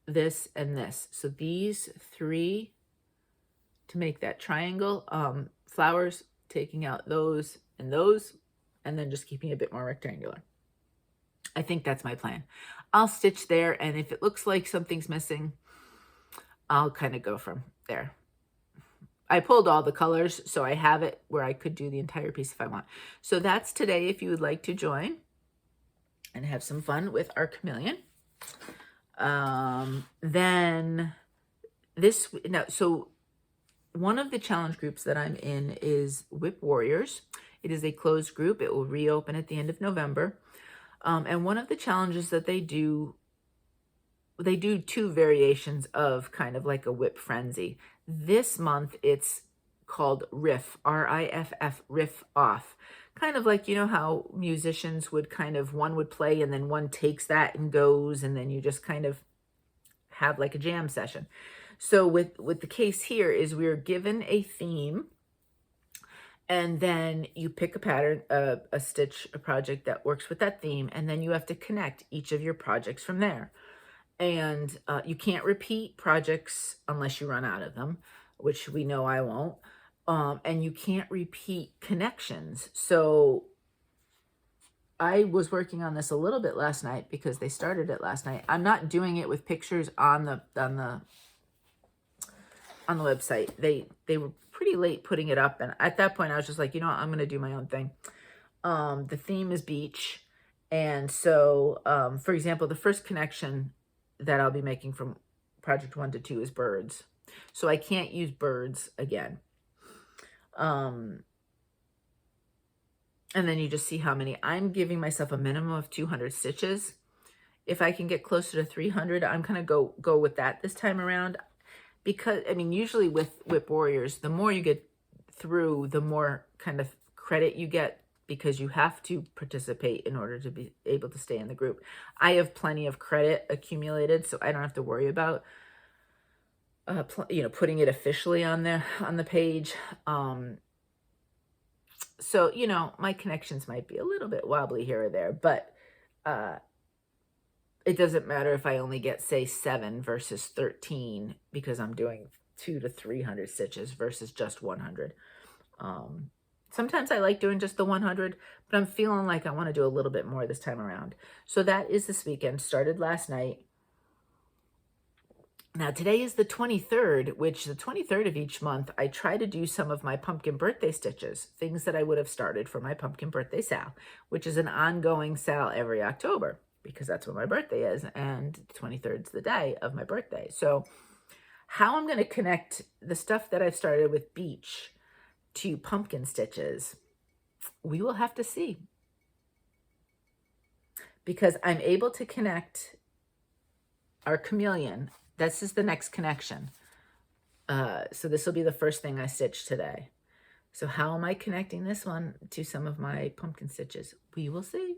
and this. So these 3 to make that triangle, flowers, taking out those, and then just keeping it a bit more rectangular. I think that's my plan. I'll stitch there, and if it looks like something's missing, I'll kind of go from there. I pulled all the colors, so I have it where I could do the entire piece if I want. So that's today if you would like to join and have some fun with our chameleon. So one of the challenge groups that I'm in is Whip Warriors. It is a closed group. It will reopen at the end of November. And one of the challenges that they do 2 variations of kind of like a whip frenzy. This month it's called Riff, R-I-F-F, Riff Off. Kind of like, how musicians would one would play and then one takes that and goes, and then you just kind of have like a jam session. So with the case here is we're given a theme, and then you pick a pattern, a project that works with that theme, and then you have to connect each of your projects from there. And you can't repeat projects unless you run out of them, which we know I won't. And you can't repeat connections. So I was working on this a little bit last night because they started it last night. I'm not doing it with pictures on the website. They were pretty late putting it up, and at that point I was just like, I'm going to do my own thing. The theme is beach, and so for example, the first connection that I'll be making from project 1 to 2 is birds. So I can't use birds again. And then you just see how many. I'm giving myself a minimum of 200 stitches If I can get closer to 300, I'm going to go with that this time around. Because, I mean, usually with Whip Warriors, the more you get through, the more kind of credit you get, because you have to participate in order to be able to stay in the group. I have plenty of credit accumulated, so I don't have to worry about putting it officially on the page. So, my connections might be a little bit wobbly here or there, but it doesn't matter if I only get, say, 7 versus 13, because I'm doing 200 to 300 stitches versus just 100. Sometimes I like doing just the 100, but I'm feeling like I want to do a little bit more this time around. So that is this weekend. Started last night. Now, today is the 23rd, which the 23rd of each month, I try to do some of my pumpkin birthday stitches, things that I would have started for my pumpkin birthday sale, which is an ongoing sale every October, because that's when my birthday is, and the 23rd is the day of my birthday. So how I'm going to connect the stuff that I've started with Beach to pumpkin stitches, we will have to see. Because I'm able to connect our Chameleon. This is the next connection. So this will be the first thing I stitch today. So how am I connecting this one to some of my pumpkin stitches? We will see.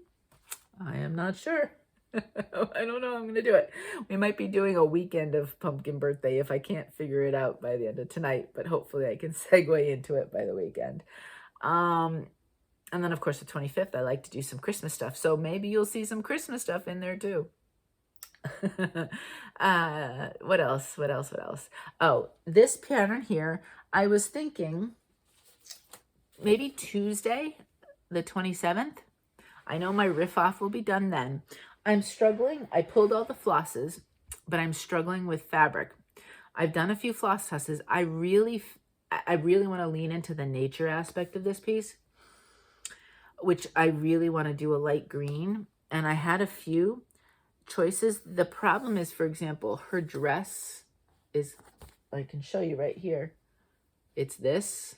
I am not sure. I don't know how I'm going to do it. We might be doing a weekend of pumpkin birthday if I can't figure it out by the end of tonight, but hopefully I can segue into it by the weekend. And then, of course, the 25th, I like to do some Christmas stuff. So maybe you'll see some Christmas stuff in there too. What else? Oh, this pattern here, I was thinking maybe Tuesday, the 27th. I know my riff off will be done then. I'm struggling. I pulled all the flosses, but I'm struggling with fabric. I've done a few floss tosses. I really want to lean into the nature aspect of this piece, which I really want to do a light green. And I had a few choices. The problem is, for example, her dress is, I can show you right here. It's this.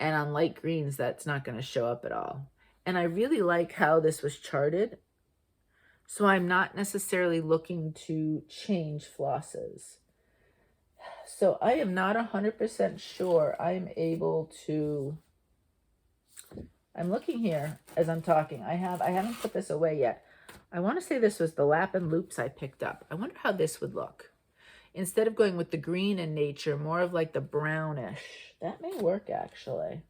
And on light greens, that's not going to show up at all. And I really like how this was charted. So I'm not necessarily looking to change flosses. So I am not 100% sure I'm able to, I'm looking here as I'm talking. I haven't put this away yet. I want to say this was the lap and loops I picked up. I wonder how this would look. Instead of going with the green in nature, more of like the brownish. That may work actually.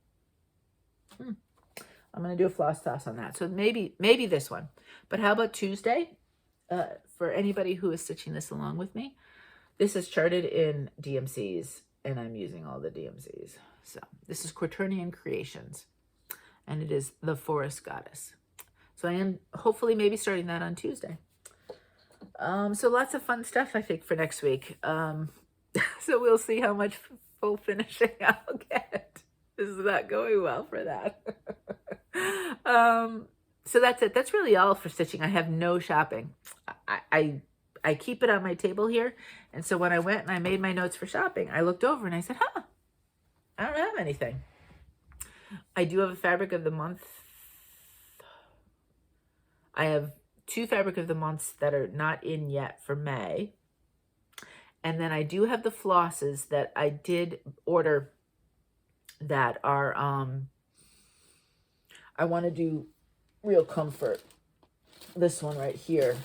I'm going to do a floss toss on that. So maybe this one. But how about Tuesday? For anybody who is stitching this along with me, this is charted in DMCs, and I'm using all the DMCs. So this is Quaternion Creations, and it is the Forest Goddess. So I am hopefully maybe starting that on Tuesday. So lots of fun stuff, I think, for next week. So we'll see how much full finishing I'll get. This is not going well for that. So that's it. That's really all for stitching. I have no shopping. I keep it on my table here. And so when I went and I made my notes for shopping, I looked over and I said, I don't have anything. I do have a fabric of the month. I have 2 fabric of the months that are not in yet for May. And then I do have the flosses that I did order that are, I want to do Real Comfort. This one right here.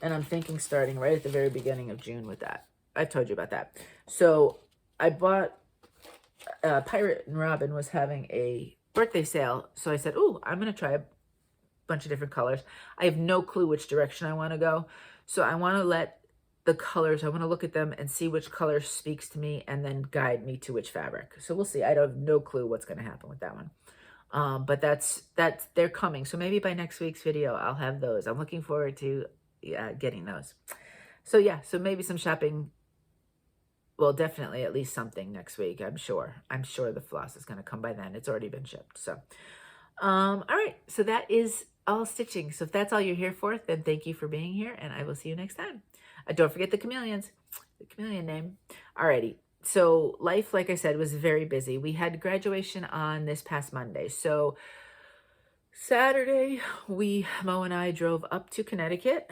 And I'm thinking starting right at the very beginning of June with that. I told you about that. So I bought, Pirate and Robin was having a birthday sale. So I said, oh, I'm going to try a bunch of different colors. I have no clue which direction I want to go. So I want to let the colors, I want to look at them and see which color speaks to me and then guide me to which fabric. So we'll see. I don't have no clue what's going to happen with that one. But they're coming. So maybe by next week's video, I'll have those. I'm looking forward to getting those. So yeah, so maybe some shopping. Well, definitely at least something next week. I'm sure the floss is going to come by then. It's already been shipped. So, all right. So that is all stitching. So if that's all you're here for, then thank you for being here, and I will see you next time. Don't forget the chameleons, the chameleon name. Alrighty. So life, like I said, was very busy. We had graduation on this past Monday. So Saturday, Mo and I drove up to Connecticut.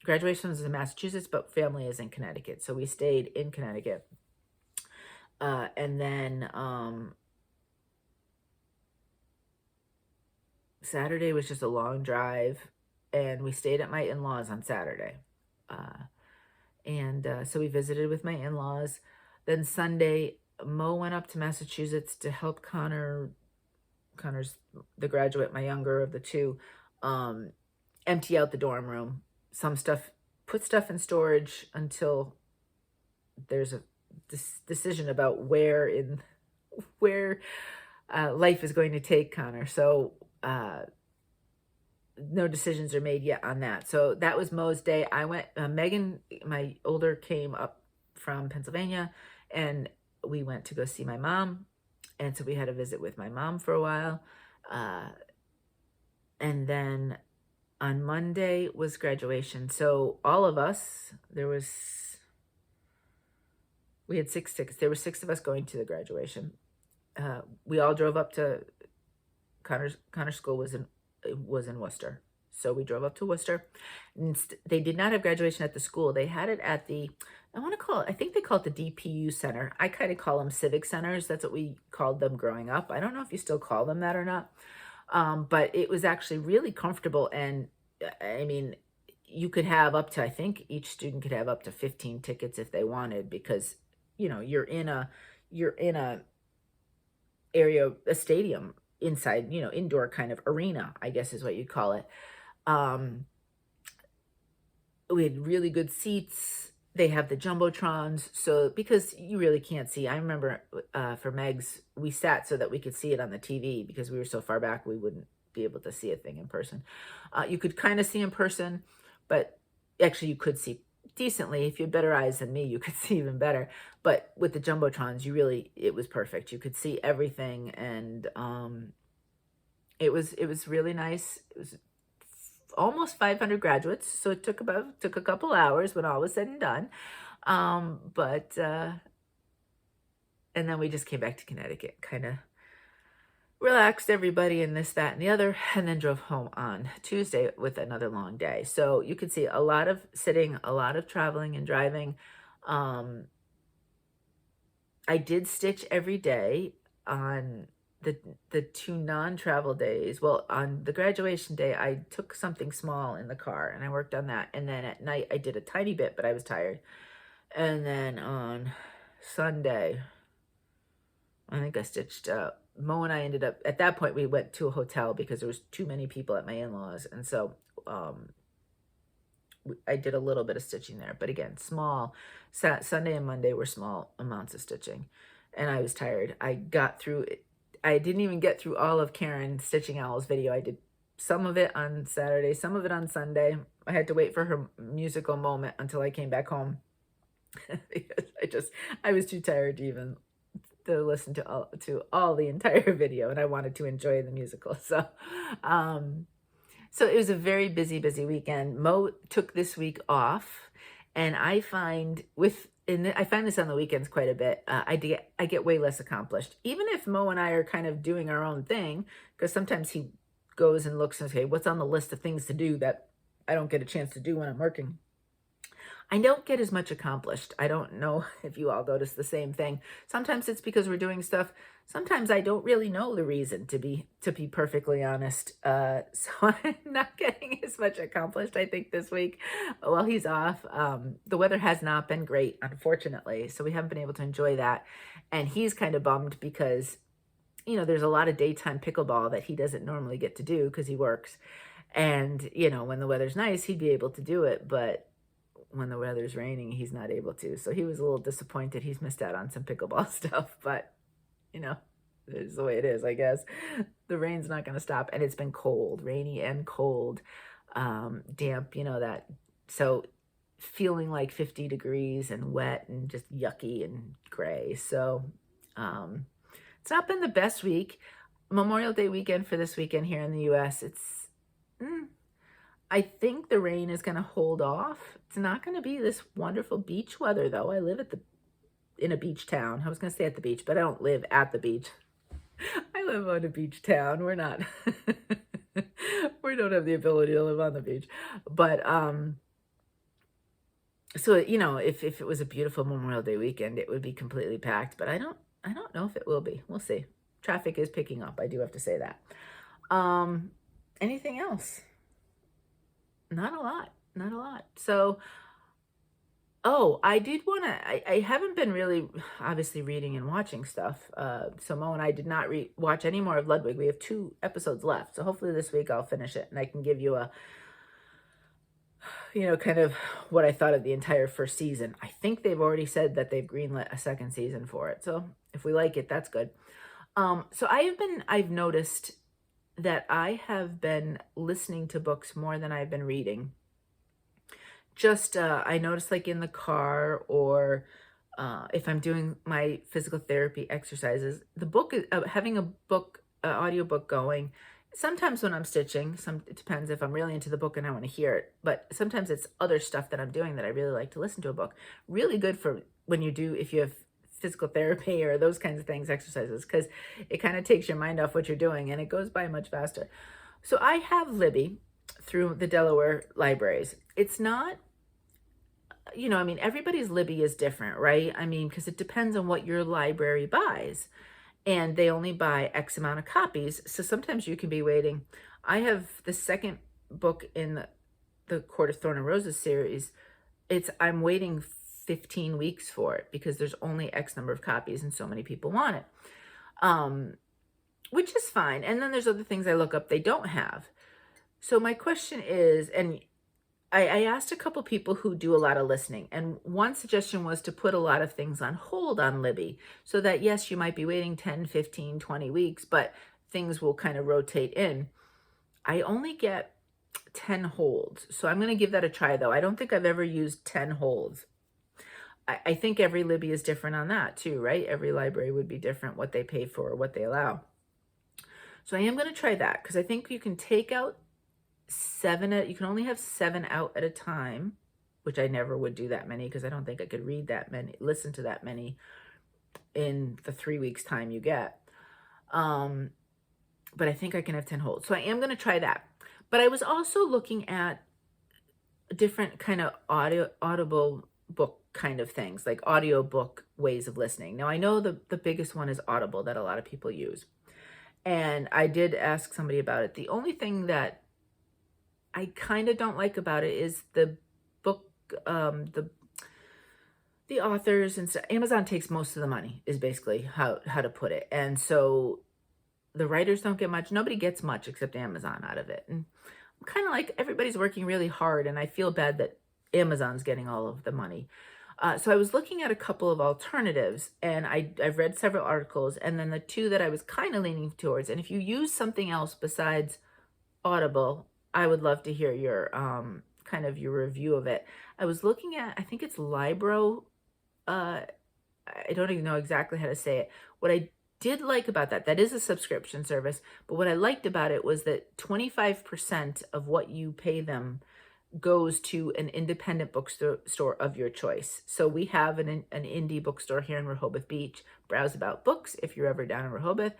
Graduation was in Massachusetts, but family is in Connecticut. So we stayed in Connecticut. And then Saturday was just a long drive, and we stayed at my in-laws on Saturday. So we visited with my in-laws. Then Sunday, Mo went up to Massachusetts to help Connor's the graduate, my younger of the two, empty out the dorm room. Put stuff in storage until there's a decision about where life is going to take Connor. So no decisions are made yet on that. So that was Mo's day. I went, Megan, my older, came up from Pennsylvania, and we went to go see my mom. And so we had a visit with my mom for a while. And then on Monday was graduation. So all of us, we had 6 tickets. There were 6 of us going to the graduation. We all drove up to Connor's school was in Worcester. So we drove up to Worcester. And they did not have graduation at the school. They had it at I think they call it the DPU Center. I kind of call them civic centers. That's what we called them growing up. I don't know if you still call them that or not. But it was actually really comfortable. And I mean, you could have up to, I think each student could have up to 15 tickets if they wanted, because, you're in a stadium inside, indoor kind of arena, I guess is what you'd call it. We had really good seats. They have the jumbotrons, so because you really can't see. I remember for Meg's, we sat so that we could see it on the TV because we were so far back we wouldn't be able to see a thing in person. You could kind of see in person, but actually you could see decently. If you had better eyes than me, you could see even better. But with the jumbotrons, it was perfect. You could see everything, and it was really nice. It was almost 500 graduates, so it took a couple hours when all was said and done. And then we just came back to Connecticut, kind of relaxed everybody and this, that, and the other, and then drove home on Tuesday with another long day. So you could see a lot of sitting, a lot of traveling and driving. I did stitch every day on the 2 non-travel days. Well, on the graduation day, I took something small in the car and I worked on that. And then at night, I did a tiny bit, but I was tired. And then on Sunday, I think I stitched Mo and I ended up, at that point, we went to a hotel because there was too many people at my in-laws. And so I did a little bit of stitching there. But again, small. Sunday and Monday were small amounts of stitching. And I was tired. I didn't even get through all of Karen Stitching Owl's video. I did some of it on Saturday, some of it on Sunday. I had to wait for her musical moment until I came back home because I was too tired to listen to all the entire video, and I wanted to enjoy the musical. So it was a very busy weekend. Mo took this week off, and I find I find this on the weekends quite a bit. I get way less accomplished, even if Mo and I are kind of doing our own thing, because sometimes he goes and looks and says, "Hey, what's on the list of things to do that I don't get a chance to do when I'm working?" I don't get as much accomplished. I don't know if you all notice the same thing. Sometimes it's because we're doing stuff. Sometimes I don't really know the reason, to be perfectly honest. So I'm not getting as much accomplished, I think, this week while he's off. The weather has not been great, unfortunately, so we haven't been able to enjoy that. And he's kind of bummed because, there's a lot of daytime pickleball that he doesn't normally get to do because he works. And, when the weather's nice, he'd be able to do it, but when the weather's raining, he's not able to. So he was a little disappointed. He's missed out on some pickleball stuff, but it's the way it is, I guess. The rain's not going to stop, and it's been cold, rainy and cold, damp, that. So feeling like 50 degrees and wet and just yucky and gray. So it's not been the best week. Memorial Day weekend for this weekend here in the U.S., I think the rain is going to hold off. It's not going to be this wonderful beach weather, though. I live in a beach town. I was going to stay at the beach, but I don't live at the beach. I live on a beach town. We're not, we don't have the ability to live on the beach. But, so, you know, if it was a beautiful Memorial Day weekend, it would be completely packed, but I don't know if it will be. We'll see. Traffic is picking up. I do have to say that. Um, Anything else? Not a lot. Not a lot. So, oh, I did want to, I haven't been really obviously reading and watching stuff. So Mo and I did not watch any more of Ludwig. We have 2 episodes left. So hopefully this week I'll finish it and I can give you a, you know, kind of what I thought of the entire first season. I think they've already said that they've greenlit a 2nd season for it. So if we like it, that's good. So I've noticed that I have been listening to books more than I've been reading. Just, I notice like in the car or if I'm doing my physical therapy exercises, the book is having a book, audiobook going. Sometimes when I'm stitching, it depends if I'm really into the book and I want to hear it, but sometimes it's other stuff that I'm doing that I really like to listen to a book. Really good for when you do, if you have physical therapy or those kinds of things, exercises, because it kind of takes your mind off what you're doing and it goes by much faster. So I have Libby through the Delaware libraries. It's not, you know, I mean, everybody's Libby is different, right? I mean, because it depends on what your library buys. And they only buy X amount of copies. So sometimes you can be waiting. I have the 2nd book in the Court of Thorn and Roses series. I'm waiting 15 weeks for it because there's only X number of copies and so many people want it. Which is fine. And then there's other things I look up they don't have. So my question is, and I asked a couple people who do a lot of listening, and one suggestion was to put a lot of things on hold on Libby so that, yes, you might be waiting 10, 15, 20 weeks, but things will kind of rotate in. I only get 10 holds, so I'm going to give that a try, though. I don't think I've ever used 10 holds. I think every Libby is different on that, too, right? Every library would be different, what they pay for or what they allow. So I am going to try that because I think you can take out 7, you can only have 7 out at a time, which I never would do that many because I don't think I could read that many, listen to that many in the 3 weeks time you get. But I think I can have 10 holds. So I am going to try that. But I was also looking at different kind of audible book kind of things, like audiobook ways of listening. Now I know the biggest one is Audible that a lot of people use. And I did ask somebody about it. The only thing that I kind of don't like about it is the book, the authors and stuff. Amazon takes most of the money is basically how to put it. And so the writers don't get much. Nobody gets much except Amazon out of it. And I'm kind of like, everybody's working really hard and I feel bad that Amazon's getting all of the money. So I was looking at a couple of alternatives and I've read several articles, and then the 2 that I was kind of leaning towards, and if you use something else besides Audible, I would love to hear your kind of your review of it. I was looking at, I think it's Libro. I don't even know exactly how to say it. What I did like about that is a subscription service, but what I liked about it was that 25% of what you pay them goes to an independent bookstore of your choice. So we have an indie bookstore here in Rehoboth Beach, Browse About Books, if you're ever down in Rehoboth.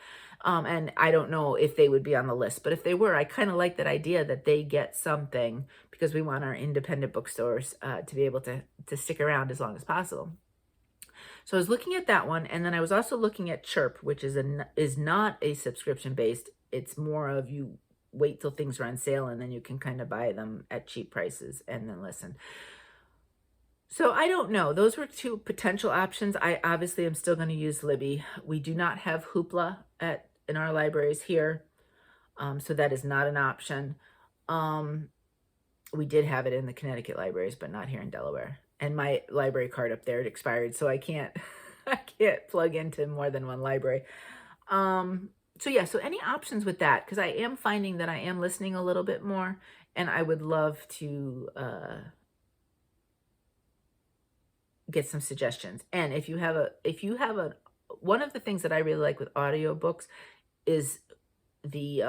And I don't know if they would be on the list, but if they were, I kind of like that idea that they get something because we want our independent bookstores to be able to stick around as long as possible. So I was looking at that one, and then I was also looking at Chirp, which is not a subscription based. It's more of you wait till things are on sale and then you can kind of buy them at cheap prices and then listen. So I don't know. Those were 2 potential options. I obviously am still going to use Libby. We do not have Hoopla in our libraries here, so that is not an option. We did have it in the Connecticut libraries, but not here in Delaware. And my library card up there, it expired, so I can't plug into more than one library. So yeah, so any options with that, because I am finding that I am listening a little bit more, and I would love to get some suggestions. And if you have one of the things that I really like with audiobooks is the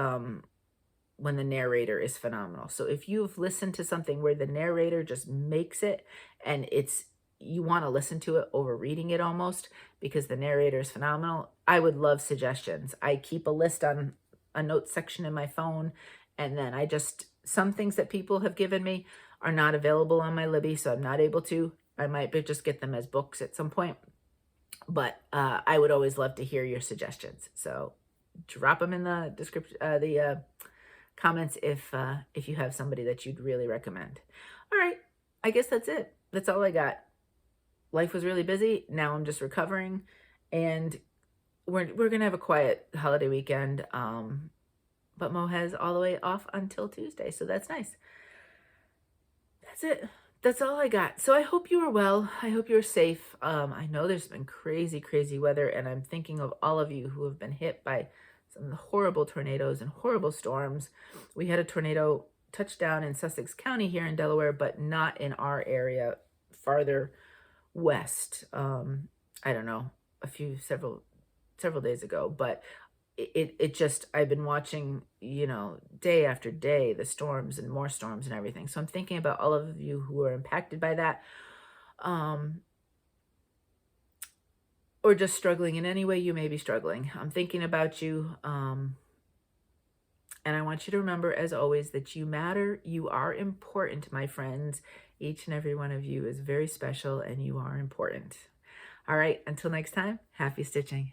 when the narrator is phenomenal. So if you've listened to something where the narrator just makes it and you want to listen to it over reading it almost, because the narrator is phenomenal. I would love suggestions. I keep a list on a notes section in my phone, and then some things that people have given me are not available on my Libby, so I'm not able to. I might just get them as books at some point, but I would always love to hear your suggestions. So drop them in the description, the comments, if you have somebody that you'd really recommend. All right, I guess that's it. That's all I got. Life was really busy. Now I'm just recovering, and we're gonna have a quiet holiday weekend. But Mo has all the way off until Tuesday, so that's nice. That's it. That's all I got. So I hope you are well. I hope you're safe. I know there's been crazy, crazy weather, and I'm thinking of all of you who have been hit by some of the horrible tornadoes and horrible storms. We had a tornado touch down in Sussex County here in Delaware, but not in our area, farther west. I don't know, several days ago, but it just, I've been watching, day after day, the storms and more storms and everything. So I'm thinking about all of you who are impacted by that, or just struggling in any way you may be struggling. I'm thinking about you. And I want you to remember, as always, that you matter. You are important, my friends. Each and every one of you is very special, and you are important. All right, until next time, happy stitching.